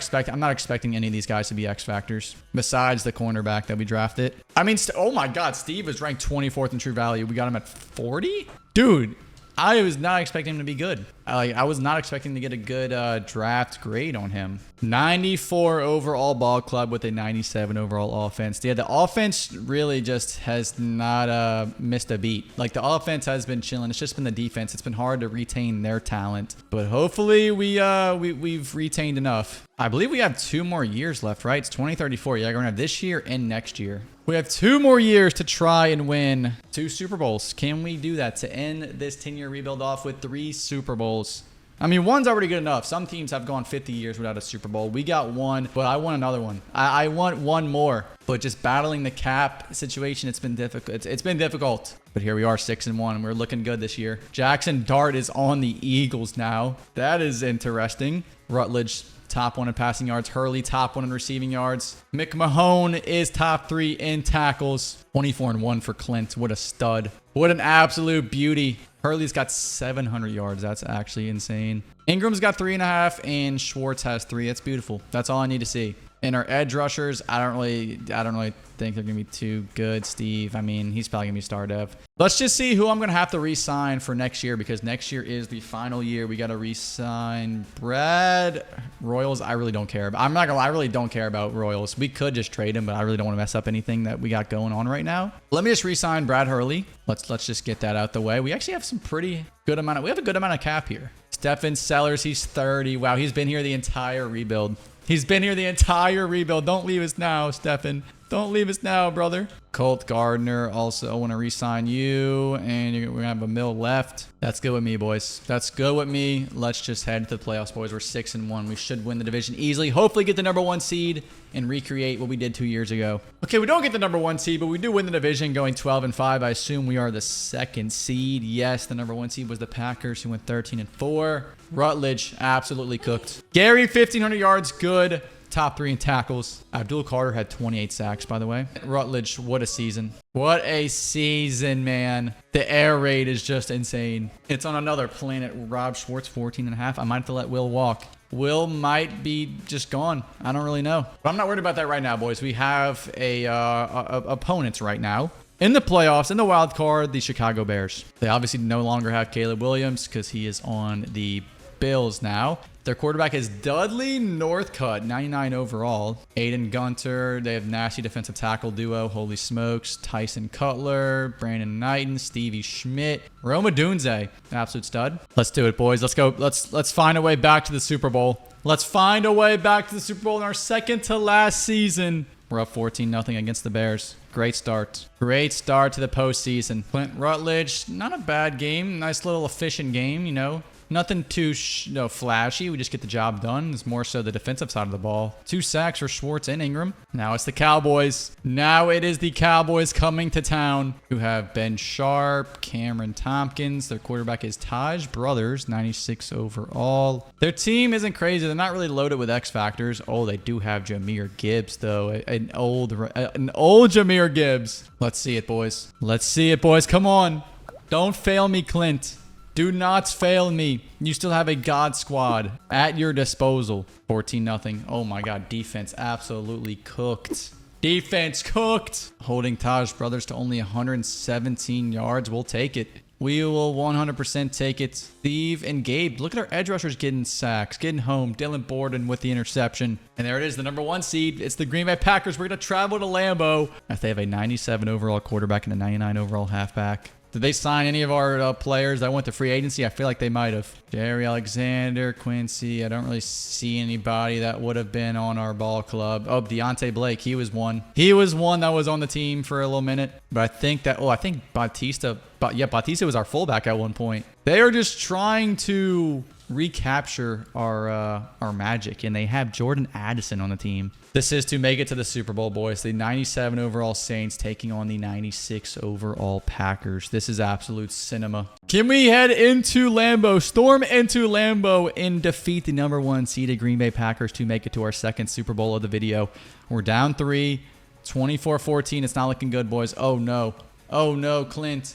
expecting any of these guys to be X factors besides the cornerback that we drafted. Oh my God, Steve is ranked 24th in true value. We got him at 40, dude. I was not expecting him to be good. I was not expecting to get a good draft grade on him. 94 overall ball club with a 97 overall offense. Yeah, the offense really just has not missed a beat. Like the offense has been chilling. It's just been the defense. It's been hard to retain their talent. But hopefully we've retained enough. I believe we have 2 more years left, right? It's 2034. Yeah, we're going to have this year and next year. We have 2 more years to try and win 2 Super Bowls. Can we do that to end this 10-year rebuild off with 3 Super Bowls? One's already good enough. Some teams have gone 50 years without a Super Bowl. We got 1, but I want another one. I want 1 more. But just battling the cap situation, it's been difficult. It's been difficult. But here we are, 6-1. We're looking good this year. Jackson Dart is on the Eagles now. That is interesting. Rutledge, top 1 in passing yards. Hurley, top 1 in receiving yards. McMahon is top 3 in tackles. 24-1 for Clint. What a stud. What an absolute beauty. Hurley's got 700 yards. That's actually insane. Ingram's got 3.5 and Schwartz has 3. That's beautiful. That's all I need to see. And our edge rushers, I don't really think they're gonna be too good. Steve, he's probably gonna be star dev. Let's just see who I'm gonna have to re-sign for next year because next year is the final year. We gotta re-sign Brad Royals. I really don't care. I'm not gonna lie, I really don't care about Royals. We could just trade him, but I really don't want to mess up anything that we got going on right now. Let me just re-sign Brad Hurley. Let's just get that out the way. We actually have some pretty good amount. We have a good amount of cap here. Stephen Sellers, he's 30. Wow, he's been here the entire rebuild. He's been here the entire rebuild. Don't leave us now, Stefan. Don't leave us now, brother. Colt Gardner, also want to re-sign you. And we're going to have a mil left. That's good with me, boys. That's good with me. Let's just head to the playoffs, boys. We're 6-1. We should win the division easily. Hopefully get the number 1 seed and recreate what we did 2 years ago. Okay, we don't get the number 1 seed, but we do win the division going 12-5. I assume we are the 2nd seed. Yes, the number 1 seed was the Packers, who went 13-4. Rutledge, absolutely cooked. Gary, 1,500 yards, good. top 3 in tackles. Abdul Carter had 28 sacks, by the way. Rutledge, what a season. What a season, man. The air raid is just insane. It's on another planet. Rob Schwartz, 14.5. I might have to let Will walk. Will might be just gone. I don't really know. But I'm not worried about that right now, boys. We have opponents right now. In the playoffs, in the wild card, the Chicago Bears. They obviously no longer have Caleb Williams because he is on the Bills now. Their quarterback is Dudley Northcutt, 99 overall. Aiden Gunter. They have nasty defensive tackle duo. Holy smokes. Tyson Cutler, Brandon Knighton, Stevie Schmidt, Roma Dunze. Absolute stud. Let's do it, boys. Let's go. Let's find a way back to the Super Bowl. Let's find a way back to the Super Bowl in our second to last season. We're up 14-0 against the Bears. Great start. Great start to the postseason. Clint Rutledge, not a bad game. Nice little efficient game, you know. Nothing too flashy. We just get the job done. It's more so the defensive side of the ball. 2 sacks for Schwartz and Ingram. Now it's the Cowboys. Now it is the Cowboys coming to town, who have Ben Sharp, Cameron Tompkins. Their quarterback is Taj Brothers, 96 overall. Their team isn't crazy. They're not really loaded with X factors. Oh, they do have Jahmyr Gibbs, though. An old Jahmyr Gibbs. Let's see it, boys. Let's see it, boys. Come on. Don't fail me, Clint. Do not fail me. You still have a God squad at your disposal. 14-0. Oh my God. Defense absolutely cooked. Defense cooked. Holding Taj Brothers to only 117 yards. We'll take it. We will 100% take it. Steve and Gabe. Look at our edge rushers getting sacks, getting home. Dylan Borden with the interception. And there it is, the number 1 seed. It's the Green Bay Packers. We're going to travel to Lambeau. If they have a 97 overall quarterback and a 99 overall halfback. Did they sign any of our players that went to free agency? I feel like they might have. Jerry Alexander, Quincy. I don't really see anybody that would have been on our ball club. Oh, Deontay Blake. He was one. He was one that was on the team for a little minute. But I think that, I think Batista. But yeah, Batista was our fullback at one point. They are just trying to recapture our magic, and they have Jordan Addison on the team. This is to make it to the Super Bowl, boys. The 97 overall Saints taking on the 96 overall Packers. This is absolute cinema. Can we head into Lambeau, storm into Lambeau, and defeat the number 1 seeded Green Bay Packers to make it to our second Super Bowl of the video? We're down 3, 24-14. It's not looking good, boys. Oh no. Oh no, Clint.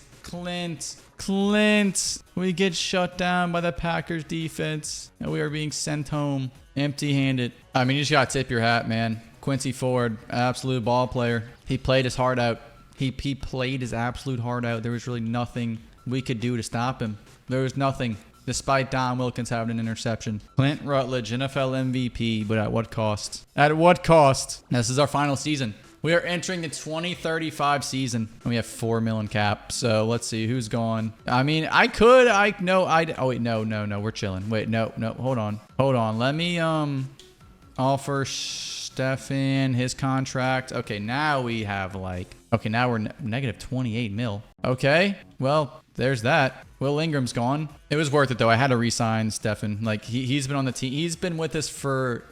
We get shut down by the Packers defense, and we are being sent home empty-handed. I mean, you just got to tip your hat, man. Quincy Ford, absolute ball player. He played his heart out. He played his absolute heart out. There was really nothing we could do to stop him. There was nothing, despite Don Wilkins having an interception. Clint Rutledge, NFL MVP, but at what cost? At what cost? This is our final season. We are entering the 2035 season, and we have $4 million cap. So let's see who's gone. I mean, oh wait, no, we're chilling. Wait, no, hold on. Let me offer Stefan his contract. Okay, now we have now we're negative 28 mil. Okay, well, there's that. Will Ingram's gone. It was worth it though. I had to re-sign Stefan. Like he's been on the team. He's been with us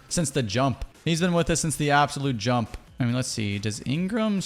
since the jump. He's been with us since the absolute jump. I mean, let's see. Does Ingram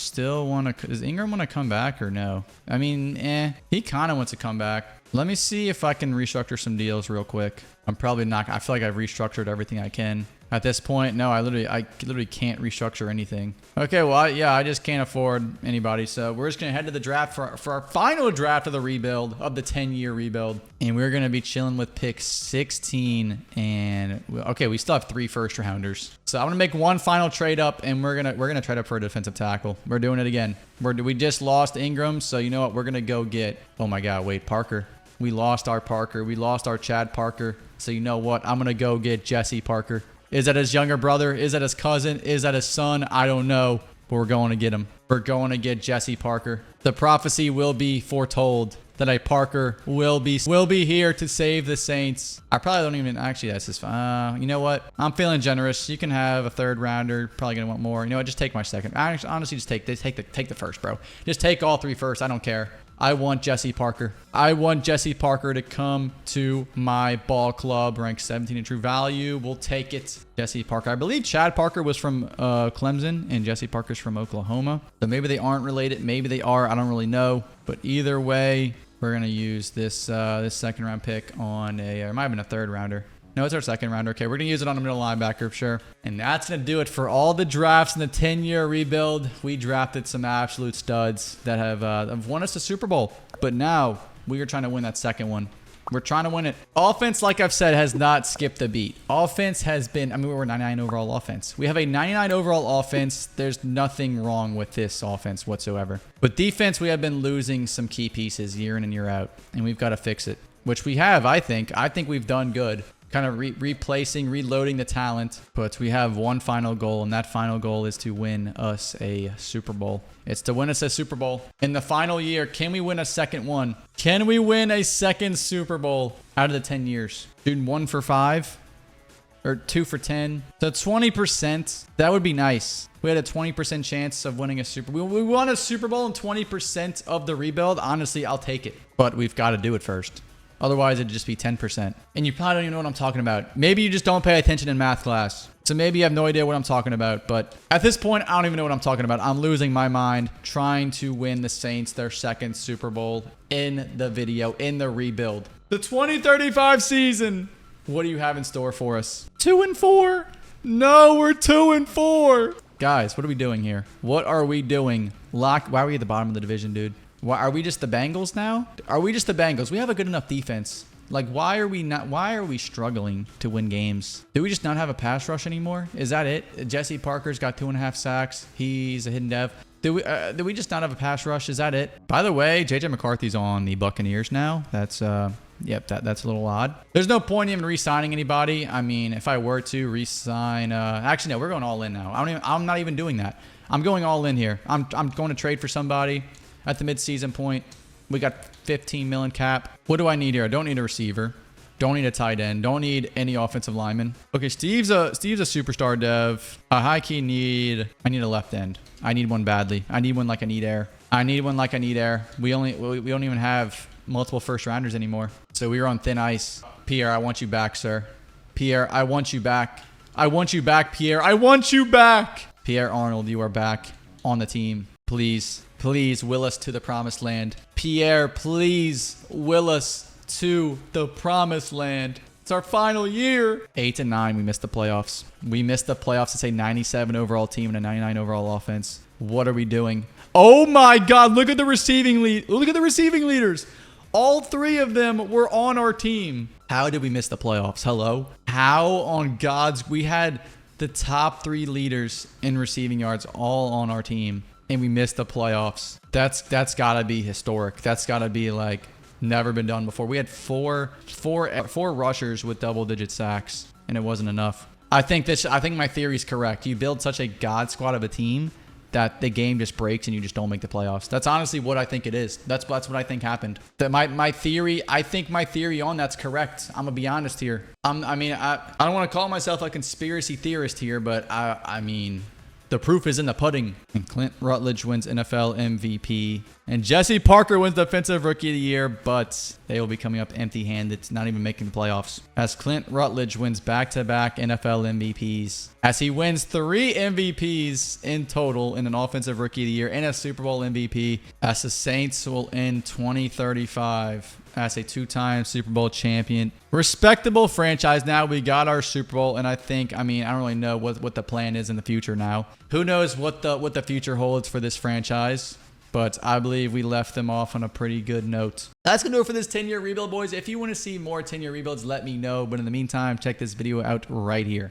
want to come back or no? I mean, he kind of wants to come back. Let me see if I can restructure some deals real quick. I'm probably not. I feel like I've restructured everything I can. At this point, no, I literally can't restructure anything. Okay, well, I just can't afford anybody. So we're just going to head to the draft for our final draft of the rebuild, of the 10-year rebuild. And we're going to be chilling with pick 16. And, okay, we still have 3 first rounders. So I'm going to make one final trade up, and we're gonna trade up for a defensive tackle. We're doing it again. We just lost Ingram, so you know what? We're going to go get, oh my God, wait, Parker. We lost our Parker. We lost our Chad Parker. So you know what? I'm going to go get Jesse Parker. Is that his younger brother? Is that his cousin? Is that his son? I don't know. But we're going to get him. We're going to get Jesse Parker. The prophecy will be foretold that a Parker will be here to save the Saints. I probably don't even actually. That's his. You know what? I'm feeling generous. You can have a 3rd rounder. Probably gonna want more. You know what? Just take my 2nd. Honestly, just take the 1st, bro. Just take all 3 first. I don't care. I want Jesse Parker. I want Jesse Parker to come to my ball club. Ranked 17 in true value. We'll take it. Jesse Parker. I believe Chad Parker was from Clemson and Jesse Parker's from Oklahoma. So maybe they aren't related. Maybe they are. I don't really know. But either way, we're going to use this 2nd round pick on or it might have been a 3rd rounder. No, it's our second rounder. Okay, we're going to use it on a middle linebacker, sure. And that's going to do it for all the drafts in the 10-year rebuild. We drafted some absolute studs that have won us the Super Bowl. But now we are trying to win that second one. We're trying to win it. Offense, like I've said, has not skipped a beat. Offense has been, I mean, we're 99 overall offense. We have a 99 overall offense. There's nothing wrong with this offense whatsoever. But defense, we have been losing some key pieces year in and year out. And we've got to fix it, which we have, I think. I think we've done good. Kind of replacing, reloading the talent. But we have one final goal, and that final goal is to win us a Super Bowl. It's to win us a Super Bowl. In the final year, can we win a second one? Can we win a second Super Bowl out of the 10 years? Dude, 1 for 5 or 2 for 10. So 20%, that would be nice. We had a 20% chance of winning a Super Bowl. We won a Super Bowl and 20% of the rebuild. Honestly, I'll take it. But we've got to do it first. Otherwise, it'd just be 10%. And you probably don't even know what I'm talking about. Maybe you just don't pay attention in math class. So maybe you have no idea what I'm talking about. But at this point, I don't even know what I'm talking about. I'm losing my mind trying to win the Saints their second Super Bowl in the video, in the rebuild. The 2035 season. What do you have in store for us? 2-4. No, we're 2-4. Guys, what are we doing here? What are we doing? Why are we at the bottom of the division, dude? Why are we just the Bengals now? Are we just the Bengals? We have a good enough defense. Like, why are we struggling to win games? Do we just not have a pass rush anymore? Is that it? Jesse Parker's got 2.5 sacks. He's a hidden dev. Do we just not have a pass rush? Is that it? By the way, JJ McCarthy's on the Buccaneers now. That's yep, that's a little odd. There's no point in even re-signing anybody. I mean, if I were to re-sign, actually no, we're going all in now. I'm not even doing that. I'm going all in here. I'm going to trade for somebody at the mid-season point. We got 15 million cap. What do I need here? I don't need a receiver. Don't need a tight end. Don't need any offensive lineman. Okay, Steve's a superstar dev. I need a left end. I need one badly. I need one like I need air. I need one like I need air. We don't even have multiple first rounders anymore. So we are on thin ice. Pierre, I want you back, sir. Pierre, I want you back. I want you back, Pierre. I want you back. Pierre Arnold, you are back on the team. Please, please will us to the promised land. Pierre, please will us to the promised land. It's our final year. 8-9, we missed the playoffs. We missed the playoffs. It's a 97 overall team and a 99 overall offense. What are we doing? Oh my God, look at the receiving lead. Look at the receiving leaders. All 3 of them were on our team. How did we miss the playoffs? Hello? How on God's... We had the top 3 leaders in receiving yards all on our team, and we missed the playoffs. That's got to be historic. That's got to be like never been done before. We had four rushers with double-digit sacks, and it wasn't enough. I think my theory is correct. You build such a god squad of a team that the game just breaks and you just don't make the playoffs. That's honestly what I think it is. That's what I think happened. That my theory, I think my theory on that's correct. I'm gonna be honest here. I don't want to call myself a conspiracy theorist here, but I mean, the proof is in the pudding. And Clint Rutledge wins NFL MVP. And Jesse Parker wins Defensive Rookie of the Year, but they will be coming up empty-handed, not even making the playoffs. As Clint Rutledge wins back-to-back NFL MVPs. As he wins 3 MVPs in total in an Offensive Rookie of the Year and a Super Bowl MVP. As the Saints will end 2035 as a 2-time Super Bowl champion. Respectable franchise now. We got our Super Bowl, and I don't really know what the plan is in the future now. Who knows what the future holds for this franchise? But I believe we left them off on a pretty good note. That's going to do it for this 10-year rebuild, boys. If you want to see more 10-year rebuilds, let me know. But in the meantime, check this video out right here.